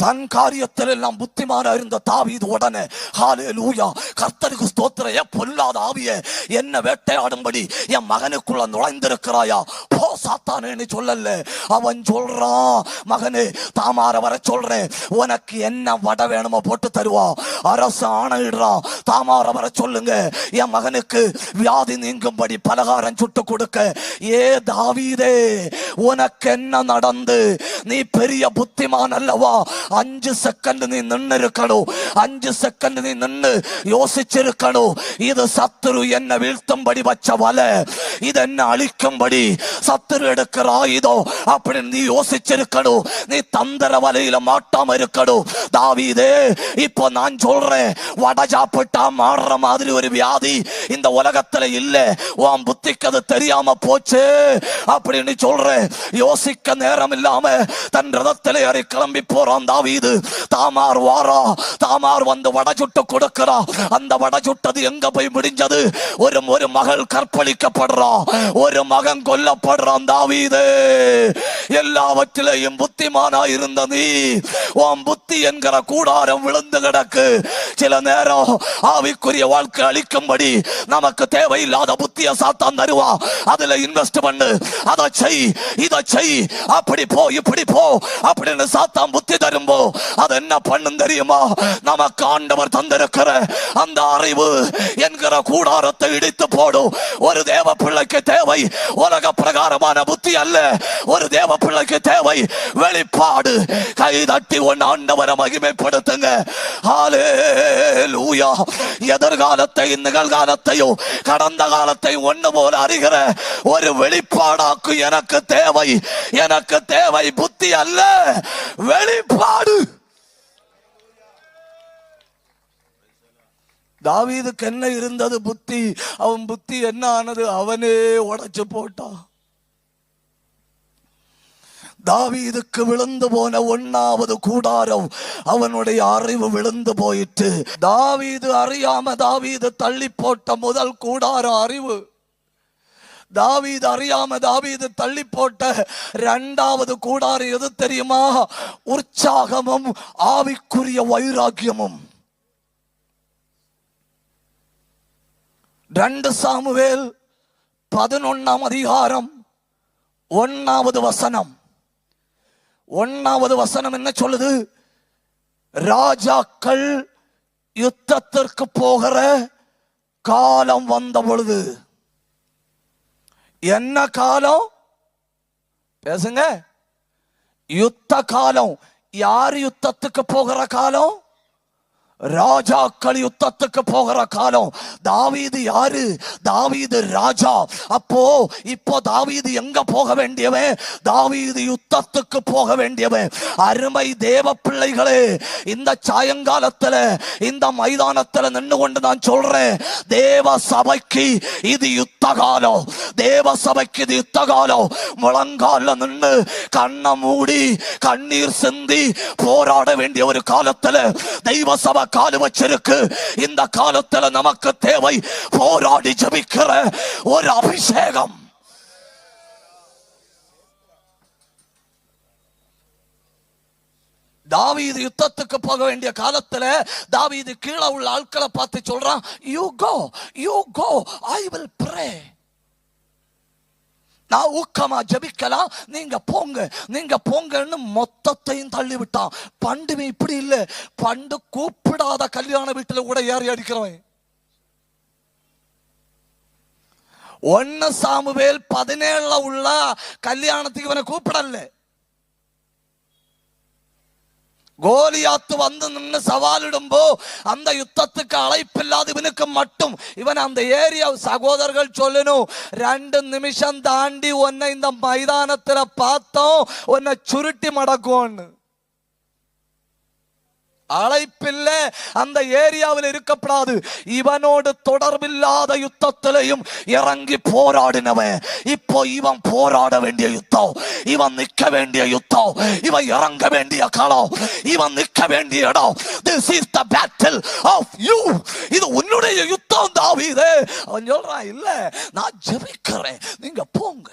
தன் காரியத்தில் எல்லாம் புத்திமானா இருந்த தாவீது உடனே, ஹல்லேலூயா, கர்த்தருக்கு ஸ்தோத்திரம், பொல்லாத ஆவியே என்ன வேட்டையாடும்படி என் மகனுக்குள்ள நுழைந்திருக்கிறாயா, போ சாத்தானேன்னு சொல்லல. அவன் சொல்றான், மகனே தாமார வர சொல்றேன், உனக்கு என்ன வடை வேணுமோ போட்டு தருவா. அரசு ஆணையிடுறான், தாமார வர சொல்லுங்க, என் மகனுக்கு வியாதி நீங்கும்படி பலகாரம் சுட்டு கொடுக்க. ஏ தாவீதே, உனக்கு என்ன நடந்து? நீ பெரிய புத்திமான் அல்லவா? 5 செகண்ட் நீ நின்று இருக்கணும், 5 செகண்ட் நீ நின்று யோசிச்சிருக்கணும். இது சத்துரு என்ன வீழ்த்தும்படி வச்ச வலை, இது என்ன அழிக்கும்படி சத்துரு எடுக்கிற ஆயுதம் அப்படின்னு நீ யோசிச்சிருக்கணும். நீ தந்திர வலையில மாட்டாம இருக்கணும். தாவீதே, இப்போ நான் சொல்றேன், வடை சாப்பிட்டா மாறுற மாதிரி ஒரு வியாதி இந்த உலகத்துல இல்ல. உன் புத்திக்கு அது தெரியாம போச்சு அப்படின்னு சொல்றேன். யோசிக்க நேரம் இல்லாம தன் ரதத்திலே ஏறி கிளம்பி போறான் தாவீது. தாமார் வாரா, தாமார் வந்து வடை சுட்டு கொடுக்கிறா. அந்த வடை சுட்டது எங்க போய் முடிஞ்சது? ஒரு மகள் கற்பழிக்கப்படுறா, ஒரு மகன் கொல்லப்படுறான். தாவீது, எல்லாவற்றிலையும் புத்திமானா இருந்த நீ, உன் புத்தி என்கிற கூடாரம் விழுந்து கிடக்கு. சில நேரம் ஆவிக்குரிய வாழ்க்கை அளிக்கும்படி நமக்கு தேவையில்லாத புத்திய சாத்தான் தருவா. அதுல இன்வெஸ்ட் பண்ணு, அதை செய், இதை செய், அப்படி போ, இப்படி போ அப்படின்னு சாத்தான் புத்தி தரும்போ அது என்ன பண்ணும் தெரியுமா? நமக்கு ஆண்டவர் தந்திருக்கிற அந்த அறிவு என்கிற கூடாரத்தை இடித்து போடும். ஒரு தேவ பிள்ளைக்கு தேவை உலக பிரகாரமா விதமான புத்தி அல்ல. ஒரு தேவ பிள்ளைக்கு தேவை வெளிப்பாடு. கை தட்டி ஒன்னு ஆண்டவரை மகிமைப்படுத்துங்க. ஹல்லேலூயா. எதிர்காலத்தை நிகழ்காலத்தையும் கடந்த காலத்தை ஒண்ணு போல அறிகிற ஒரு வெளிப்பாடாக்கு எனக்கு தேவை. எனக்கு தேவை புத்தி அல்ல, வெளிப்பாடு. தாவீதுக்கு என்ன இருந்தது? புத்தி. அவன் புத்தி என்ன ஆனது? அவனே உடைச்சு போட்டான். தாவீதுக்கு விழுந்து போன 1வது கூடாரம் அவனுடைய அறிவு விழுந்து போயிட்டு. தாவீது அறியாம தாவீது தள்ளி போட்ட முதல் கூடாரம் அறிவு. தாவீது அறியாம தாவீது தள்ளி போட்ட 2வது கூடாரம் எது தெரியுமா? உற்சாகமும் ஆவிக்குரிய வைராக்கியமும். 2 சாமுவேல் 11ஆம் அதிகாரம் 1வது வசனம். 1வது வசனம் என்ன சொல்லுது? ராஜாக்கள் யுத்தத்திற்கு போகிற காலம் வந்த பொழுது. என்ன காலம்? பேசுங்க. யுத்த காலம். யார் யுத்தத்துக்கு போகிற காலம்? ராஜாக்கள் யுத்தத்துக்கு போகிற காலம். தாவீது யாரு? தாவீது ராஜா. இப்போ தாவீது எங்க போக வேண்டியவன்? தாவீது யுத்தத்துக்கு போக வேண்டியவன். அருமை தேவ பிள்ளைகளே, இந்த சாயங்காலத்துல இந்த மைதானத்துல நின்று கொண்டு நான் சொல்றேன், தேவ சபைக்கு இது யுத்த காலம். தேவ சபைக்கு இது யுத்த காலம். முழங்கால நின்று கண்ணை மூடி கண்ணீர் சிந்தி போராட வேண்டிய ஒரு காலத்துல தெய்வ சபை காலு வச்சிருக்கு. இந்த காலத்துல நமக்கு தேவை போராடி ஜெபிக்கிற ஒரு அபிஷேகம். தாவீது யுத்தத்துக்கு போக வேண்டிய காலத்துல தாவீது கீழே உள்ள ஆட்களை பார்த்து சொல்றான், you go I will pray. நான் ஊக்கமா ஜெபிக்கலாம், நீங்க போங்கன்னு மொத்தத்தையும் தள்ளி விட்டான். பண்டுமே இப்படி இல்ல. பண்டு கூப்பிடாத கல்யாண வீட்டுல கூட ஏறி அடிக்கிறவன். 1 சாமுவேல் 17 உள்ள கல்யாணத்துக்கு இவனை கூப்பிடல. கோலியாத்து வந்து நின்று சவாலிடும்போ அந்த யுத்தத்துக்கு அழைப்பில்லாத இவனுக்கு மட்டும் இவன் அந்த ஏரியா சகோதரர்கள் சொல்லணும், 2 நிமிஷம் தாண்டி உன்னை இந்த மைதானத்துல பார்த்தோம், உன்னை சுருட்டி மடக்கும்னு. அழைப்பில்ல, அந்த ஏரியாவில் இருக்கப்படாது. இவனோடு தொடர்பில்லாத யுத்தத்திலையும் இறங்கி போராடினவன். இப்போ இவன் போராட வேண்டிய யுத்தம், இவன் நிற்க வேண்டிய யுத்தம், இவன் இறங்க வேண்டிய களம், இவன் நிற்க வேண்டிய இடம். This is the battle of you. இது உன்னுடைய யுத்தம் தாவீதே. அவன் சொல்றான், இல்ல நான் ஜெபிக்கிறேன், நீங்க போங்க.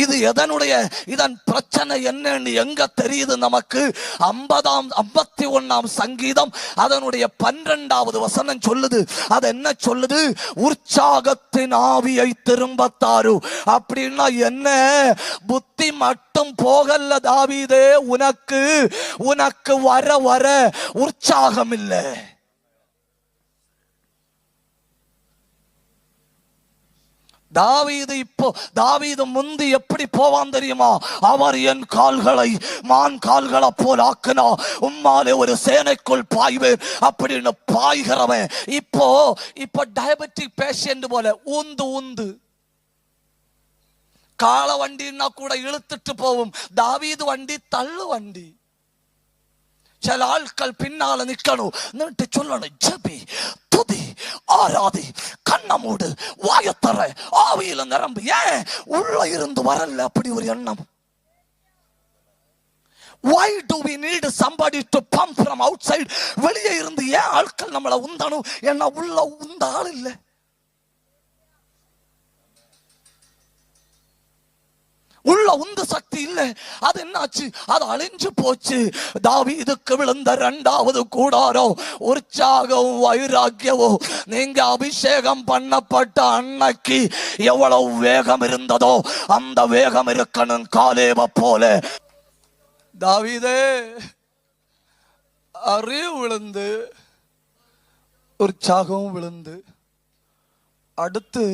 இது எதனுடைய இதன் பிரச்சனை என்னன்னு எங்க தெரியுது நமக்கு? 51ஆம் சங்கீதம் அதனுடைய 12வது வசனம் சொல்லுது. அது என்ன சொல்லுது? உற்சாகத்தின் ஆவியை திரும்ப தாரு. அப்படின்னா என்ன? புத்தி மட்டும் போகல தாவீதே, உனக்கு வர வர உற்சாகம் இல்லை. தாவீது முந்தி எப்படி போவான் தெரியுமா? அவர் என் கால்களை மான் கால்களை போல் ஆக்கினா, உம்மாலே ஒரு சேனைக்குள் பாய்வேன் அப்படின்னு பாய்கிறவன் இப்போ டயபெட்டிக் பேஷண்ட் போல ஊந்து கால வண்டின்னா கூட இழுத்துட்டு போகும். தாவீது வண்டி தள்ளு வண்டி. சில ஆட்கள் பின்னால நிக்கணும், நின்று சொல்லணும், ஜெபி, துதி, ஆராதி, கண்ண மூடு, வாயத்தர, ஆவியில நிரம்பு. ஏன் உள்ள இருந்து வரல அப்படி ஒரு எண்ணம்? Why do we need somebody to pump from outside? வெளியே இருந்து ஏன் ஆட்கள் நம்மளை உந்தணும்? ஏன்னா உள்ள உந்த ஆள் இல்லை. உள்ள உந்து சக்தி இல்லை. அது என்னாச்சு? அது அழிஞ்சு போச்சு. தாவீதுக்கு விழுந்த 2வது கூடாரம் உற்சாகம் வைராக்கியவோ. நீங்க அபிஷேகம் பண்ணப்பட்ட அன்னைக்கு எவ்வளவு வேகம் இருந்ததோ அந்த வேகம் இருக்கணும் காலேவ போல. தாவீதே, அறிவு விழுந்து உற்சாகம் விழுந்து அடுத்து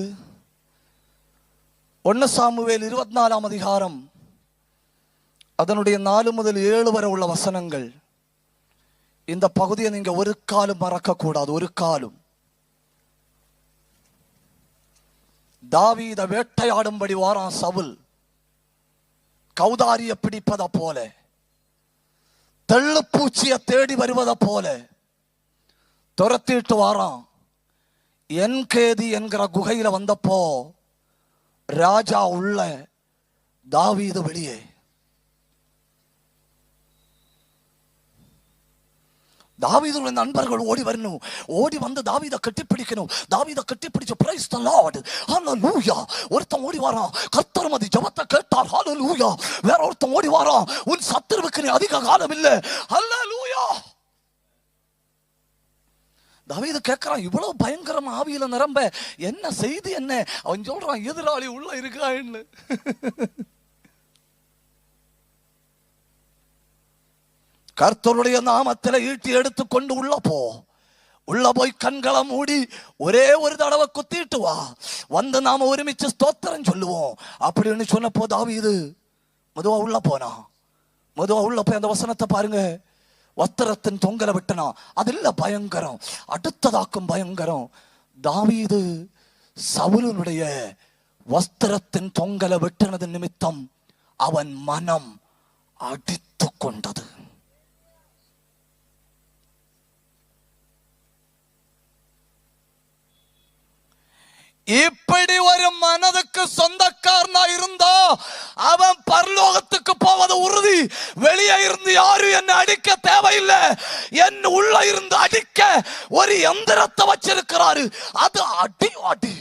1 சாமுவேல் 24 அதிகாரம் அதனுடைய 4 முதல் 7 வரை உள்ள வசனங்கள். இந்த பகுதியை நீங்க ஒரு காலம் மறக்க கூடாது. ஒரு காலம் தாவீத வேட்டையாடும்படி வாரான் சவுல். கௌதாரிய பிடிப்பதை போல, தெள்ளுப்பூச்சிய தேடி வருவதை போல துரத்திட்டு வாரான். என்கேதி என்கிற குகையில வந்தப்போ ராஜா உள்ள, தாவீது வெளியே. தாவீதுடைய நண்பர்கள் ஓடி வரணும். ஓடி வந்து தாவீதை கட்டிப்பிடிக்கணும். தாவீதை கட்டிப்பிடிச்சு பிரைஸ் தி லார்ட், ஹalleluya. ஒருத்தன் ஓடி வரான், கர்த்தர் மதி ஜெபத்தை கேட்டார், ஹalleluya. வேற ஒருத்தன் ஓடி வரான், உன் சத்துருவுக்கு நீ அதிக காலம் இல்லை, ஹalleluya. தாவீது கேட்கிறான், இவ்வளவு பயங்கரமா ஆவியில நிரம்ப என்ன செய்தி என்ன? அவன் சொல்றான், எதிராளி உள்ள இருக்கான்னு. கர்த்தருடைய நாமத்தில் ஈட்டி எடுத்து கொண்டு உள்ள போ. உள்ள போய் கண்களை மூடி ஒரே ஒரு தடவை குத்திட்டு வா. வந்து நாம ஒருமிச்சு ஸ்தோத்திரம் சொல்லுவோம் அப்படின்னு சொன்னப்போ தாவீது மெதுவா உள்ள போனா. மெதுவா உள்ள போய் அந்த வசனத்தை பாருங்க. வஸ்திரத்தின் தொங்கலை விட்டனா. அது இல்ல பயங்கரம், அடுத்ததாக்கும் பயங்கரம். தாவீது சவுலுடைய வஸ்திரத்தின் தொங்கலை வெட்டினது நிமித்தம் அவன் மனம் அடித்து கொண்டது. இப்படி ஒரு மனதுக்கு சொந்தக்காரனா இருந்தா அவன் பரலோகத்துக்கு போவது உறுதி. வெளியே இருந்து யாரும் என்ன அடிக்க தேவையில்லை. என் உள்ள இருந்து அடிக்க ஒரு எந்திரத்தை வச்சிருக்கிறாரு. அது அடி அடி.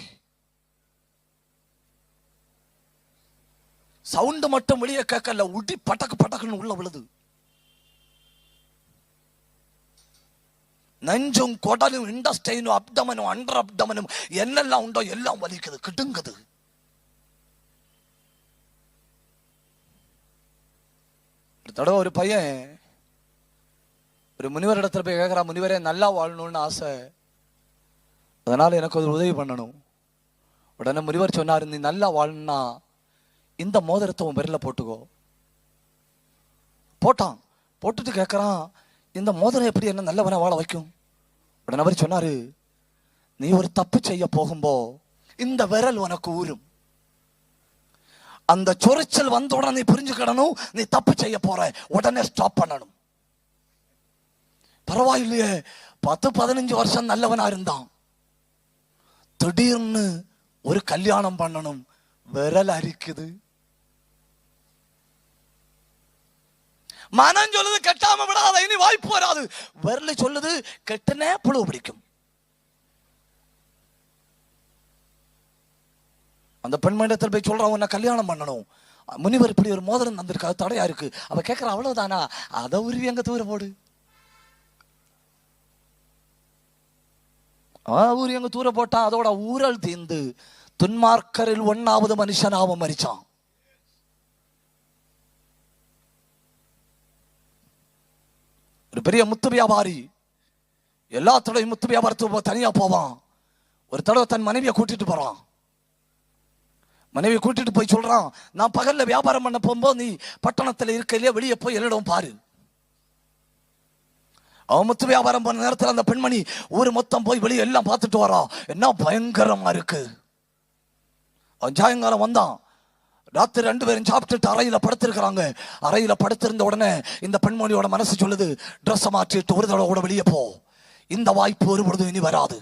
சவுண்ட் மட்டும் வெளியே கேட்கல, உடி பட்டக்கு பட்டக்குன்னு உள்ள விழுது. நெஞ்சும் குடலும் இண்டஸ்டைனும் அப்டமனும் அண்டர் அப்டமனும் என்னெல்லாம் உண்டோ எல்லாம் வலிக்குது, கிடுங்குது. ஒரு தடவை ஒரு பையன் ஒரு முனிவர் இடத்துல போய் கேட்கிறான், முனிவரே நல்லா வாழணும்னு ஆசை, அதனால எனக்கு ஒரு உதவி பண்ணணும். உடனே முனிவர் சொன்னார், நீ நல்லா வாழணும்னா இந்த மோதிரத்தை உன் விரல போட்டுக்கோ. போட்டான். போட்டுட்டு கேட்கறான், இந்த மோதிரம் எப்படி என்ன நல்லவனை வாழ வைக்கும்? உடனே அவர் சொன்னாரு, நீ ஒரு தப்பு செய்ய போகும்போ இந்த விரல் உனக்கு ஊரும். அந்த சொரிச்சல் வந்த உடனே நீ புரிஞ்சுக்கிடணும், நீ தப்பு செய்ய போற, உடனே ஸ்டாப் பண்ணணும். பரவாயில்லையே, 10-15 வருஷம் நல்லவனா இருந்தான். திடீர்னு ஒரு கல்யாணம் பண்ணணும், விரல் அரிக்குது. மனம் சொல்லுது கெட்டாம விடாத, இனி வாய்ப்பு வராது. விரல் சொல்லுது கெட்டனே புழு பிடிக்கும். அந்த பெண்மணிடத்தில் போய் சொல்றான், உன்னை கல்யாணம் பண்ணணும். முனிவர் இப்படி ஒரு மோதிரம் தந்திருக்காது, தடையா இருக்கு. அவ கேட்கற, அவ்வளவுதானா? அதை உருவி அங்க தூர போடு. ஊரி அங்க தூர போட்டான். அதோட ஊரல் தீர்ந்து துன்மார்க்கரில் 1வது மனுஷனாவும் மரிச்சான். ஒரு பெரிய முத்து வியாபாரி எல்லா தடவையும் முத்து வியாபாரத்துக்கு தனியா போவான். ஒரு தடவை தன் மனைவியை கூட்டிட்டு போறான். மனைவியை கூட்டிட்டு போய் சொல்றான், நான் பகல்ல வியாபாரம் பண்ண போகும்போது நீ பட்டணத்துல இருக்கையிலே வெளியே போய் எல்லிடம் பாரு. அவன் முத்து வியாபாரம் பண்ண நேரத்தில் அந்த பெண்மணி ஊர் மொத்தம் போய் வெளியே எல்லாம் பார்த்துட்டு வரான். என்ன பயங்கரமா இருக்கு. அவன் சாயங்காலம் வந்தான். ராத்திரி 2 பேரும் சாப்பிட்டுட்டு அறையில படுத்திருக்கிறாங்க. அறையில படுத்திருந்த உடனே இந்த பெண்மணியோட மனசு சொல்லுது, ட்ரெஸ் மாற்றிட்டு ஒரு தடவை கூட வெளியே போ, இந்த வாய்ப்பு ஒரு பொழுது இனி வராது.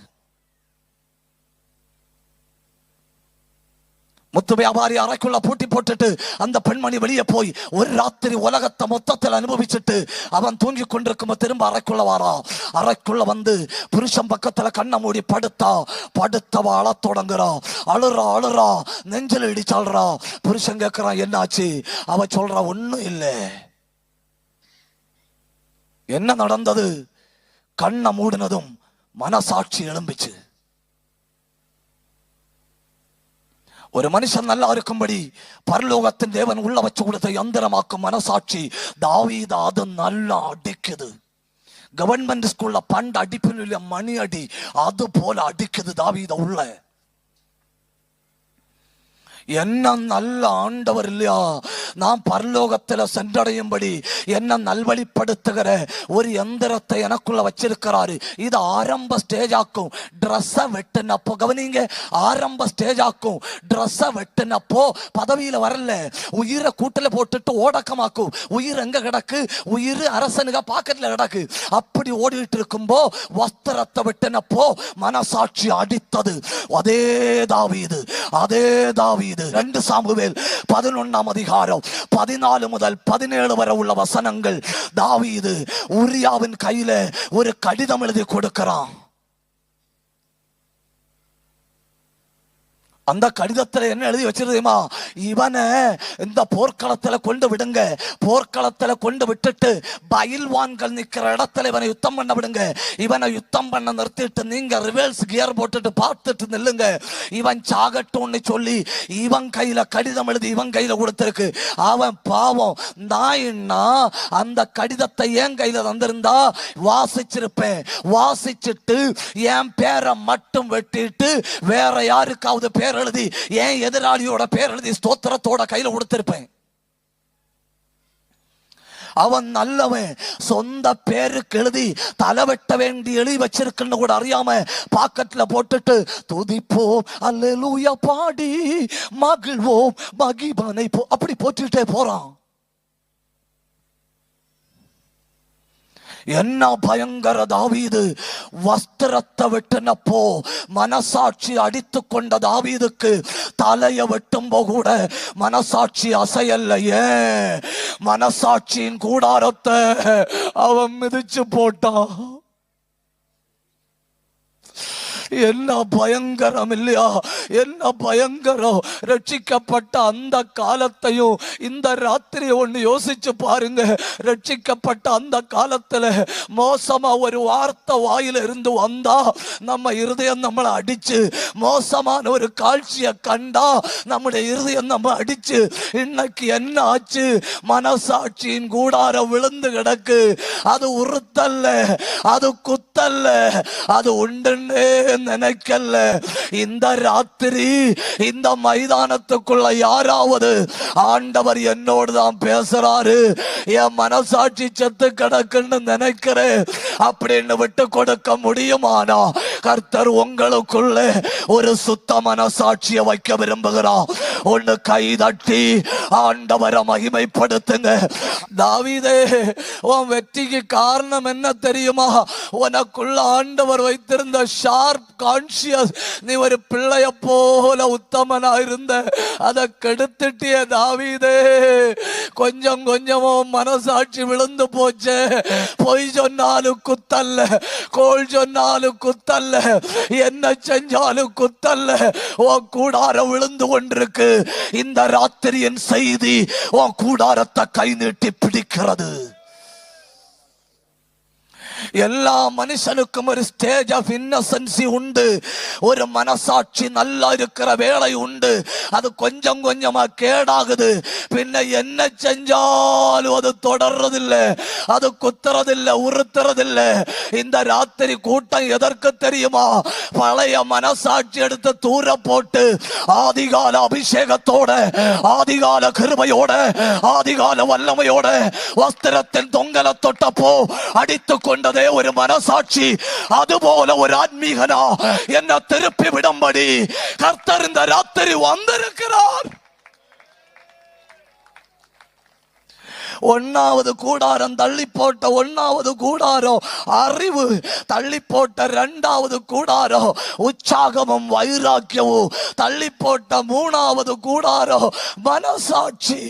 முத்து வியாபாரி அறைக்குள்ள பூட்டி போட்டுட்டு அந்த பெண்மணி வெளியே போய் ஒரு ராத்திரி உலகத்தை மொத்தத்தில் அனுபவிச்சுட்டு அவன் தூங்கி கொண்டிருக்கும் திரும்ப அறைக்குள்ள வாரா. அறைக்குள்ள வந்து புருஷன் பக்கத்துல கண்ணை மூடி படுத்தவ அழ தொடங்குறா. அழுறா, நெஞ்சில் இடிச்சாள்றா. புருஷன் கேட்கிறான், என்னாச்சு? அவ சொல்றா, ஒண்ணும் இல்லை. என்ன நடந்தது? கண்ணை மூடினதும் மனசாட்சி எழும்பிச்சு. ஒரு மனுஷன் நல்லா இருக்கும்படி பரலோகத்தின் தேவன் உள்ள வச்சு கொடுத்த யந்திரமாக்கும் மனசாட்சி தாவீது அது நல்லா அடிக்குது. கவர்மெண்ட் ஸ்கூல்ல பண்டு அடிப்பின் மணி அடி அது போல அடிக்குது தாவீது உள்ள. என்ன நல்ல ஆண்டவர் இல்லையா? நான் பரலோகத்தில் சென்றடையும்படி என்ன நல்வழிப்படுத்துகிற ஒரு எந்திரத்தை எனக்குள்ள வச்சிருக்கிறாரு. இது ஆரம்ப ஸ்டேஜ் ஆக்கும். ட்ரெஸ்ஸை வெட்டினப்போ கவனிங்க, ஆரம்ப ஸ்டேஜ் ஆக்கும். ட்ரெஸ்ஸை வெட்டினப்போ பதவியில வரல, உயிரை கூட்டில போட்டுட்டு ஓடக்கமாக்கும். உயிர் எங்க கிடக்கு? உயிர் அரசனுக பாக்கெட்ல கிடக்கு. அப்படி ஓடிட்டு இருக்கும்போ வஸ்திரத்தை வெட்டினப்போ மனசாட்சி அடித்தது. அதே தாவீது, அதே தாவீது 2 சாமுவேல் 11ஆம் அதிகாரம் 14 முதல் 17 வரை உள்ள வசனங்கள். தாவீது உரியாவின் கையில ஒரு கடிதம் எழுதி கொடுக்கிறான். அந்த கடிதத்தில் என்ன எழுதி வச்சிருந்தேமா? இவனை இந்த போர்க்களத்துல கொண்டு விடுங்க, போர்க்களத்துல கொண்டு விட்டுட்டு பயில்வான்கள் நிக்கிற இடத்துல இவனை யுத்தம் பண்ண விடுங்க. இவனை யுத்தம் பண்ண நிறுத்திட்டு நீங்க ரிவர்ஸ் கியர் போட்டுட்டு பார்த்துட்டு நில்லுங்க. இவன் சாகட்டும்னு சொல்லி இவன் கையில கடிதம் எழுதி இவன் கையில கொடுத்திருக்கு. அவன் பாவம் நாயின்னா அந்த கடிதத்தை என் கையில தந்திருந்தா வாசிச்சிருப்பேன். வாசிச்சுட்டு என் பேரை மட்டும் வெட்டிட்டு வேற யாருக்காவது பேர் எழுதி என் எதிராளியோட பேர் எழுதி ஸ்தோத்திரத்தோட கையில கொடுத்திருப்பேன். அவன் நல்லவன். சொந்த பேருக்கு எழுதி தலை வெட்ட வேண்டி எழுதி வச்சிருக்குன்னு கூட அறியாம பாக்கெட்ல போட்டுட்டு துதிப்போம் அல்லேலூயா பாடி மகிழ்வோம் மகிபனை அப்படி போட்டுட்டே போறான். என்ன பயங்கர தாவீது! வஸ்திரத்தை வெட்டினப்போ மனசாட்சி அடித்து கொண்ட தாவீதுக்கு தலைய வெட்டும்போ கூட மனசாட்சி அசையல்லையே. மனசாட்சியின் கூடாரத்தை அவன் மிதிச்சு போட்டான். என்ன பயங்கரம் இல்லையா? என்ன பயங்கரம்! ரட்சிக்கப்பட்ட அந்த காலத்தையும் இந்த ராத்திரி ஒன்று யோசிச்சு பாருங்க. ரட்சிக்கப்பட்ட அந்த காலத்துல மோசமா ஒரு வார்த்தை வாயில இருந்து வந்தா நம்ம இருதயம் நம்மளை அடிச்சு, மோசமான ஒரு காட்சியை கண்டா நம்முடைய இருதயம் நம்ம அடிச்சு. இன்னைக்கு என்ன ஆச்சு? மனசாட்சியின் கூடாரம் விழுந்து கிடக்கு. அது உறுத்தல்ல, அது குத்தல்ல, அது உண்டுன்னே நினைக்கல. இந்த ராத்திரி இந்த மைதானத்துக்குள்ள யாராவது ஆண்டவர் என்னோடு தான் பேசுறாரு, என் மனசாட்சி செத்து கிடக்குன்னு நினைக்கிறேன் அப்படின்னு விட்டு கொடுக்க முடியுமானா கர்த்தர் உங்களுக்குள்ள ஒரு சுத்த மனசாட்சியை வைக்க விரும்புகிறார். ஒன்னு கை தட்டி ஆண்டவரை மகிமைப்படுத்துங்க. தாவீதே, உன் வெற்றிக்கு காரணம் என்ன தெரியுமா? உனக்குள்ள ஆண்டவர் வைத்திருந்த ஷார்ப் கான்சியஸ். நீ ஒரு பிள்ளைய போல உத்தமனா இருந்த, அதை கெடுத்துட்டிய தாவீதே. கொஞ்சம் கொஞ்சமோ மனசாட்சி விழுந்து போச்சு. பொய் சொன்னாலும் குத்தல்ல, கோள் சொன்னாலும் குத்தல்ல, என்ன செஞ்சாலும் குத்தல்ல. உன் கூடாரம் விழுந்து கொண்டிருக்கு. இந்த ராத்திரியின் செய்தி உன் கூடாரத்தை கை நீட்டி பிடிக்கிறது. எல்லா மனுஷனுக்கும் ஒரு ஸ்டேஜ் ஆஃப் இன்னசென்சி உண்டு. ஒரு மனசாட்சி நல்லா இருக்கிற வேலை உண்டு. அது கொஞ்சம் கொஞ்சமா கேடாகுது. பின்ன என்ன செஞ்சாலும் அது தொடர்றதில்லை, அது குத்துறதில்லை, உறுத்துறதில்லை. இந்த ராத்திரி கூட்டம் எதற்கு தெரியுமா? பழைய மனசாட்சி எடுத்து தூர போட்டு ஆதிகால அபிஷேகத்தோட, ஆதிகால கிருபையோட, ஆதிகால வல்லமையோட வஸ்திரத்தின் தொங்கலை தொட்டப்போ அடித்து கொண்டதே ஒரு மனசாட்சி. அதுபோல ஒரு ஆன்மீகனா என்ன திருப்பி விடும்படி கர்த்தர் இந்த ராத்திரி வந்திருக்கிறார். 1வது கூடாரம் தள்ளி போட்ட 1வது கூடாரம் அறிவு, தள்ளி போட்ட 2வது கூடாரம் உற்சாகமும் வைராக்கியமும், தள்ளி போட்ட 3வது கூடாரம் மனசாட்சி.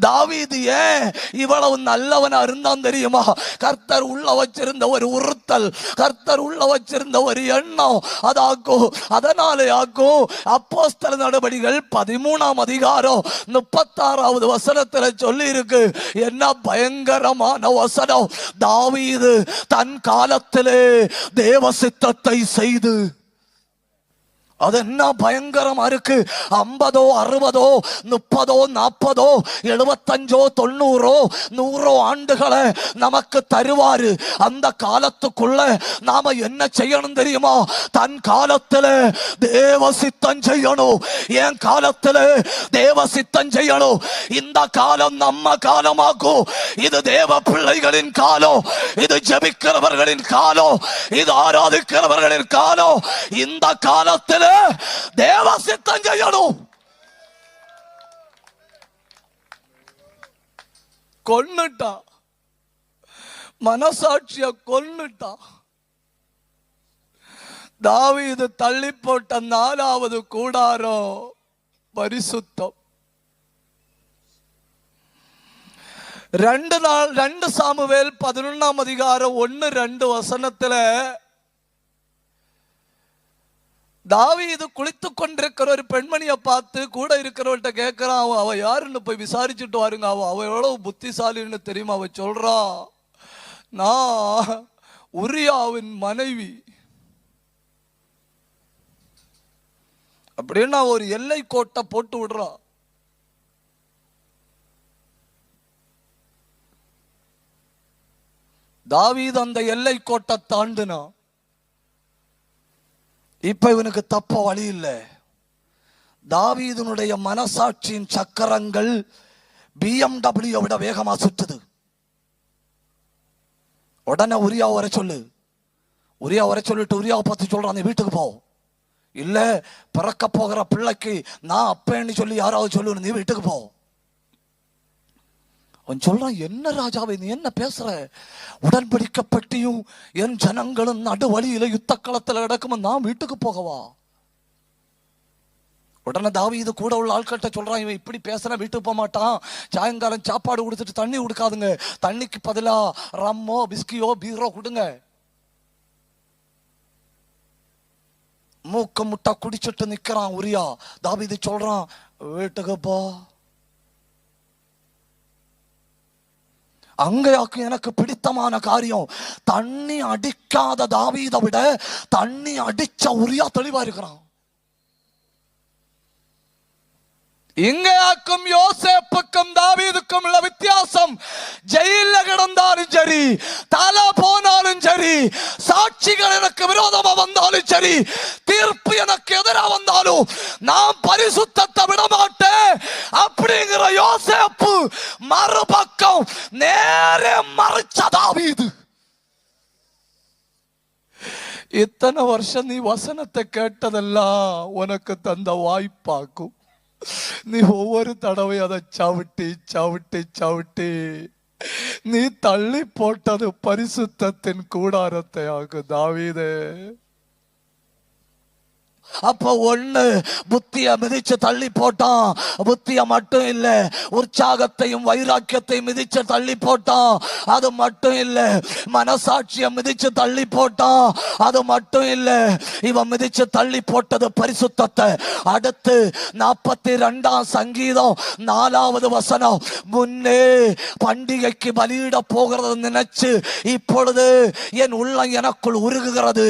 தாவீது ஏன் இவ்வளவு நல்லவனா இருந்தான் தெரியுமா? கர்த்தர் உள்ள வச்சிருந்த ஒரு உறுத்தல், கர்த்தர் உள்ள வச்சிருந்த ஒரு எண்ணம் அதாக்கும். அதனாலே ஆக்கும். அப்போஸ்தலர் நடபடிகள் 13ஆம் அதிகாரம் 36வது வசனத்துல சொல்லி இருக்கு. என்ன பயங்கரமான வசனம்! தாவீது தன் காலத்திலே தேவ சித்தத்தை செய்து அது என்ன பயங்கரமா இருக்கு. 50, 60, 30, 40, 75, 90, 100 ஆண்டுகளை நமக்கு தருவாரு. அந்த காலத்துக்குள்ள நாம என்ன செய்யணும் தெரியுமா? தன் காலத்துல தேவ சித்தம் செய்யணும். என் காலத்துல தேவ சித்தம் செய்யணும். இந்த காலம் நம்ம காலமாக்கும். இது தேவ பிள்ளைகளின் காலம், இது ஜெபிக்கிறவர்களின் காலம், இது ஆராதிக்கிறவர்களின் காலம். இந்த காலத்துல தேவ சித்தம் செய்யணும். கொன்னுட்டா, மனசாட்சிய கொன்னுட்டா. தாவீது தள்ளி போட்ட 4வது கூடாரம் பரிசுத்தம். 2 சாமுவேல் 11ஆம் அதிகாரம் 1-2 வசனத்துல தாவீது குளித்துக் கொண்டிருக்கிற ஒரு பெண்மணியை பார்த்து கூட இருக்கிறவள்கிட்ட கேட்கிறான், அவ யாருன்னு போய் விசாரிச்சுட்டு வாருங்க, அவ எவ்வளவு புத்திசாலின்னு தெரியுமா? அவ சொல்றா, நான் உரியாவின் மனைவி. அப்படின்னா ஒரு எல்லை கோட்டை போட்டு விடுறா. தாவீது அந்த எல்லை கோட்டை தாண்டினா. இப்ப இவனுக்கு தப்ப வழி இல்லை. தாவீதுனுடைய மனசாட்சியின் சக்கரங்கள் BMW விட வேகமா சுற்றுது. உடனே உரியா வர சொல்லு. உரியா வர சொல்லிட்டு உரியாவை பார்த்து சொல்றான், நீ வீட்டுக்கு போ. இல்ல பிறக்க போகிற பிள்ளைக்கு நான் அப்பேன்னு சொல்லி யாராவது சொல்லு, நீ வீட்டுக்கு போ. அவன் சொல்றான், என்ன ராஜாவை நீ என்ன பேசுற? உடன்படிக்கப்பட்டியும் என் ஜனங்களும் நடு வழியில யுத்த களத்துல கிடக்கும், நான் வீட்டுக்கு போகவா? உடனே தாவீது கூட உள்ள ஆட்கள்கிட்ட சொல்றான், இவன் இப்படி பேசுற வீட்டுக்கு போக மாட்டான். சாயங்காலம் சாப்பாடு கொடுத்துட்டு தண்ணி கொடுக்காதுங்க, தண்ணிக்கு பதிலா ரம்மோ பிஸ்கியோ பீரோ கொடுங்க. மூக்க முட்டா குடிச்சிட்டு நிக்கிறான் உரியா. தாவீது சொல்றான், வீட்டுக்கு போ. அங்கேயாக்கு எனக்கு பிடித்தமான காரியம், தண்ணி அடிக்காத தாவீதை விட தண்ணி அடிச்ச உரியா தெளிவா இருக்கிறான். இங்கேயாக்கும் யோசேப்புக்கும் தாவீதுக்கும் உள்ள வித்தியாசம், ஜெயில கிடந்தாலும் சரி, தலை போனாலும் சரி, சாட்சிகள் எனக்கு விரோதமா வந்தாலும் சரி, தீர்ப்பு எனக்கு எதிராக வந்தாலும் நான் பரிசுத்தத்தை விட மாட்டேன் அப்படிங்கிற யோசேப்பு மறுபக்கம் நேரே மறைச்ச தாவீது. இத்தனை வருஷம் நீ வசனத்தை கேட்டதெல்லாம் உனக்கு தந்த வாய்ப்பாக்கும். நீ ஒவ்வொரு தடவை அதை சவிட்டி சவிட்டி சவிட்டி நீ தள்ளி போட்டது பரிசுத்தத்தின் கூடாரத்தை ஆகும் தாவீதே. அப்ப ஒண்ணு புத்திய மிதிச்சு தள்ளி போட்டான். புத்திய மட்டும் இல்ல, உற்சாகத்தையும் வைராக்கியத்தையும் மிதிச்சு தள்ளி போட்டான். அது மட்டும் இல்ல, மனசாட்சியை மிதிச்சு தள்ளி போட்டான். அது மட்டும் இல்ல, இவன் மிதிச்சு தள்ளி போட்டது பரிசுத்தத்தை. அடுத்து 42ஆம் சங்கீதம் 4வது வசனம், முன்னே பண்டிகைக்கு பலியிட போகிறது நினைச்சு இப்பொழுது என் உள்ளம் எனக்குள் உருகுகிறது.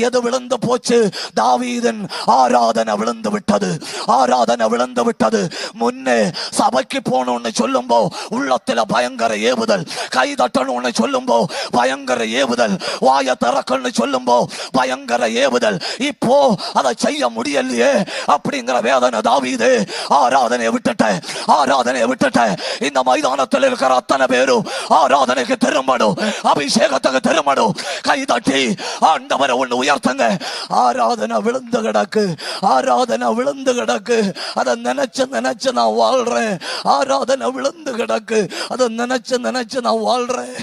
எது விழுந்து போச்சு? தாவீதின் ஆராதனை விழுந்து விட்டது. ஆராதனை விழுந்து விட்டது. முன்னே சபைக்கு போகணும்னு சொல்லும்போ உள்ளத்துல பயங்கர ஏவுதல், கை தட்டணும்னு சொல்லும்போ பயங்கர ஏவுதல், வாய திறக்கணும்னு சொல்லும்போ பயங்கர ஏவுதல். இப்போ அதை செய்ய முடியலையே அப்படிங்கிற வேதனை தாவீது. ஆராதனையை விட்டுட்ட, ஆராதனையை விட்டுட்ட. இந்த மைதானத்தில் இருக்கிற அத்தனை பேரும் ஆராதனைக்கு திரும்பணும், அபிஷேகத்துக்கு திரும்பணும். கை தட்டி ஆண்டவரை ஒண்ணு உயர்த்துங்க. ஆராதனை விழுந்து கிடக்கு, ஆராதனை விழுந்து கிடக்கு. அதை நினைச்சு நினைச்சு நான் வாழ்றேன். ஆராதனை விழுந்து கிடக்கு, அதை நினைச்சு நினைச்சு நான் வாழ்றேன்.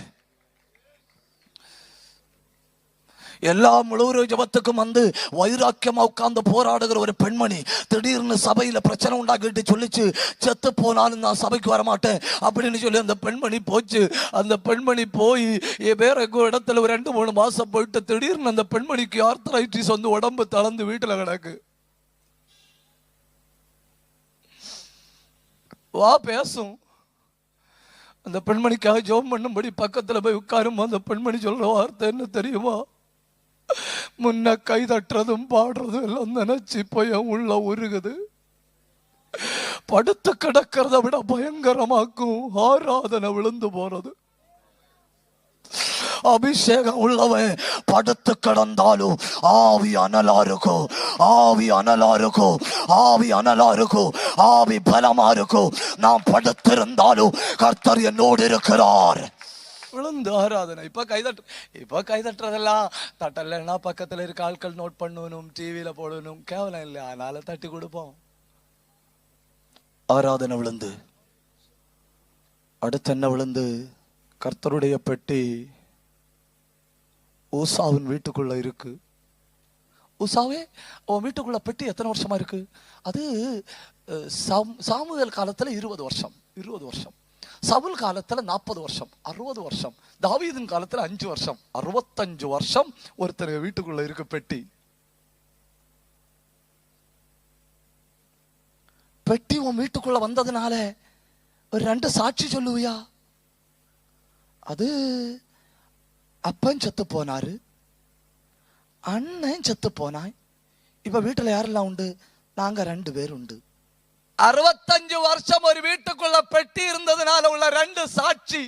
எல்லா முழு ஜபத்துக்கும் வந்து வைராக்கியமா உட்கார்ந்து போராடுகிற ஒரு பெண்மணி திடீர்னு சபையில பிரச்சனை உண்டாக்கிட்டு சொல்லிச்சு, செத்து போனாலும் நான் சபைக்கு வரமாட்டேன் அப்படின்னு சொல்லி அந்த பெண்மணி போச்சு. அந்த பெண்மணி போய் வேற இடத்துல ஒரு 2-3 மாசம் போயிட்டு திடீர்னு அந்த பெண்மணிக்கு ஆர்த்தரைட்டிஸ் வந்து உடம்பு தளர்ந்து வீட்டுல கிடக்கு. வா பேசும். அந்த பெண்மணிக்காக ஜெபம் பண்ணும்படி பக்கத்துல போய் உட்காரும். அந்த பெண்மணி சொல்ற வார்த்தை என்ன தெரியுமா? முன்ன கை தட்டுறதும் பாடுறதும் எல்லாம் நினைச்சு இப்போ என் உள்ள உருகுது. படுத்து கிடக்கிறத விட பயங்கரமாக்கும் ஆராதனை விழுந்து போறது. அபிஷேகம் உள்ளவன் படுத்து கிடந்தாலும் ஆவி அனலா இருக்கும், ஆவி அனலா இருக்கும், ஆவி அனலா இருக்கும், ஆவி பலமா இருக்கும். நாம் படுத்திருந்தாலும் கர்த்தர் என்னோடு இருக்கிறார். விழுந்து ஆராதனை. இப்ப கை தட்டுறதெல்லாம் தட்டலைன்னா பக்கத்துல இருக்க ஆட்கள் நோட் பண்ணணும், டிவியில போடணும், கேவலம் இல்லை. அதனால தட்டி கொடுப்போம். ஆராதனை விழுந்து. அடுத்து என்ன விழுந்து? கர்த்தருடைய பெட்டி ஊசாவின் வீட்டுக்குள்ள இருக்கு. ஊசாவே, உன் வீட்டுக்குள்ள பெட்டி எத்தனை வருஷமா இருக்கு? அது சாமுவேல் காலத்துல 20 வருஷம், சவுல் காலத்துல 40 வருஷம், 60 வருஷம், தாவீதின் காலத்துல 5 வருஷம், 65 வருஷம் ஒருத்தர் வீட்டுக்குள்ள இருக்கு பெட்டி. பெட்டி உன் வீட்டுக்குள்ள வந்ததுனால ஒரு 2 சாட்சி சொல்லுவியா? அது அப்பன் செத்து போனாரு, அண்ணன் செத்து போனாய், இப்ப வீட்டுல யாரெல்லாம் உண்டு? நாங்க 2 பேர் உண்டு. 65 வருஷம் ஒரு வீட்டுக்குள்ள பெட்டி இருந்ததுனால உள்ள 2 சாட்சி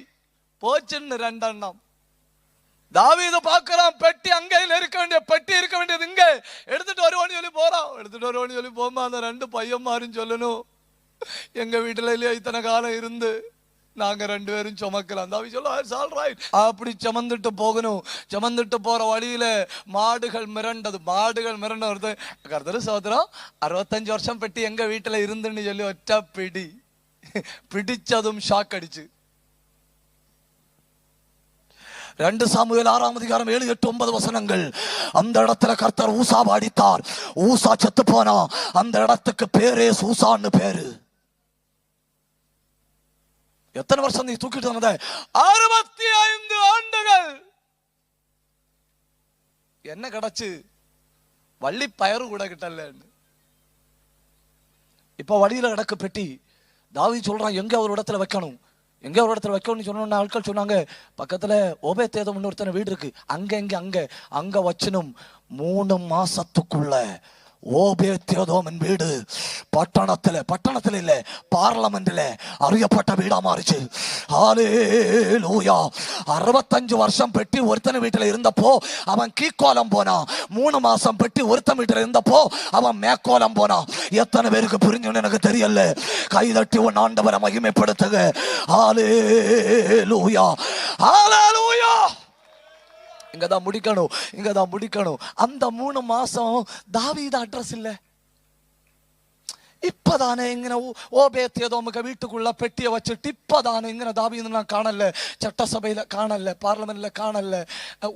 போச்சுன்னு 2 அண்ணம். தாவீது பார்க்கிறான், பெட்டி அங்கே இருக்க வேண்டிய பெட்டி இருக்க வேண்டியது இங்க, எடுத்துட்டு வருவான்னு சொல்லி போறான். எடுத்துட்டு வருவான்னு சொல்லி போமா அந்த 2 பையன்மாரும் சொல்லணும், எங்க வீட்டுல இல்லையா இத்தனை காலம் இருந்து நாங்க 2 பேரும் சுமக்கலாம். தாவீது சொல்ல அப்படி சுமந்துட்டு போகணும். சுமந்துட்டு போற வழியில மாடுகள் மிரண்டது. வருது. கர்த்தர் சோதரம் 65 வருஷம் பெட்டி எங்க வீட்டுல இருந்துன்னு சொல்லி ஒற்ற பிடிச்சதும் ஷாக் அடிச்சு. 2 சாமுவேல் 6ஆம் அதிகாரம் 7, 8, 9 வசனங்கள். அந்த இடத்துல கர்த்தர் ஊசாவை அடித்தார். ஊசா செத்து போனா. அந்த இடத்துக்கு பேரே சூசான்னு பேரு. எத்தனை வருஷம் நீ தூக்கிட்டு வந்த? 65 ஆண்டுகள். என்ன கிடைச்சு? வள்ளி பயறு கூட கிட்டல. இப்ப வழியில கிடக்கு பெட்டி. தாவீது சொல்றான், எங்க ஒரு இடத்துல வைக்கணும், எங்க ஒரு இடத்துல வைக்கணும்னு சொன்ன ஆட்கள் சொன்னாங்க, பக்கத்துல ஓபேத்தேதோம்னு ஒருத்தன வீடு இருக்கு, அங்க வச்சனும். 3 மாசத்துக்குள்ள ஓபேத்தேதோமின் வீடு பட்டணத்துல இல்ல, பார்லமெண்ட்ல அறியப்பட்ட வீடா மாறிச்சு. ஹல்லேலூயா. 65 வருஷம் பெட்டி ஒருத்தன வீட்டுல இருந்தப்போ அவன் கீக்கோலம் போனான். 3 மாசம் பெட்டி ஒருத்தன் வீட்டுல இருந்தப்போ அவன் மேக்கோலம் போனான். எத்தனை பேருக்கு புரிஞ்சுன்னு எனக்கு தெரியல. கைதட்டி உன் ஆண்டவரை மகிமைப்படுத்துங்க. ஹல்லேலூயா, ஹல்லேலூயா. இங்கதான் முடிக்கணும். அந்த 3 மாசம் தாவீது அட்ரஸ் இல்ல. இப்பதானே இங்க ஓபேத்யதோமுக வீட்டுக்குள்ள பெட்டியை வச்சுட்டு இப்பதானே இங்க தாவீது நான் காணல, சட்டசபையில காணல, பார்லமெண்ட்ல காணல,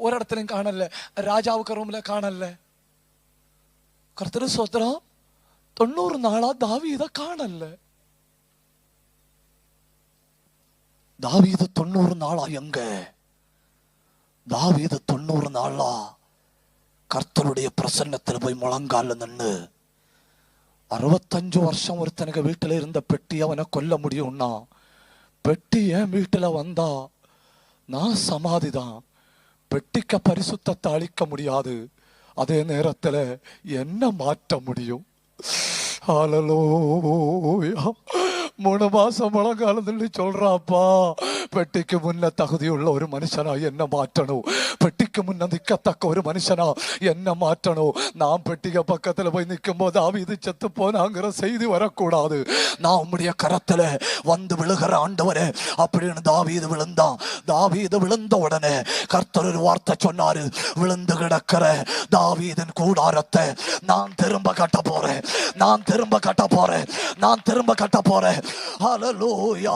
ஒரு இடத்துலயும் காணல, ராஜாவுக்கு ரூம்ல காணல. கர்த்தர் ஸ்தோத்திரம். 90 நாளா தாவீத காணல. தாவீது 90 நாளா எங்க? தாவீது 90 நாளா கர்த்தருடைய பிரசன்னத்தில் போய் முழங்கால நின்னு 65 வருஷம் ஒருத்தனுக்கு வீட்டுல இருந்த பெட்டி அவனை கொல்ல முடியும்னா, பெட்டி என் வீட்டுல வந்தா நான் சமாதிதான். பெட்டிக்க பரிசுத்தத்தை அளிக்க முடியாது, அதே நேரத்துல என்ன மாற்ற முடியும்? ஹல்லேலூயா. 3 மாசம் முழங்காலத்துல சொல்றாப்பா, பெட்டிக்கு முன்ன தகுதியுள்ள ஒரு மனுஷனா என்ன மாற்றணும், பெட்டிக்கு முன்ன நிற்கத்தக்க ஒரு மனுஷனா என்ன மாற்றணும். நான் பெட்டிக்கு பக்கத்துல போய் நிற்கும் போது தாவீது செத்து போனாங்கிற செய்தி வரக்கூடாது. நான் உம்முடைய கரத்துல வந்து விழுகிற ஆண்டவரே அப்படின்னு தாவீது விழுந்தான். தாவீது விழுந்த உடனே கர்த்தர் ஒரு வார்த்தை சொன்னாரு, விழுந்து கிடக்கிற தாவீதின் கூடாரத்தை நான் திரும்ப கட்ட போறேன், நான் திரும்ப கட்ட போறேன், நான் திரும்ப கட்ட போறேன். ஹல்லேலூயா.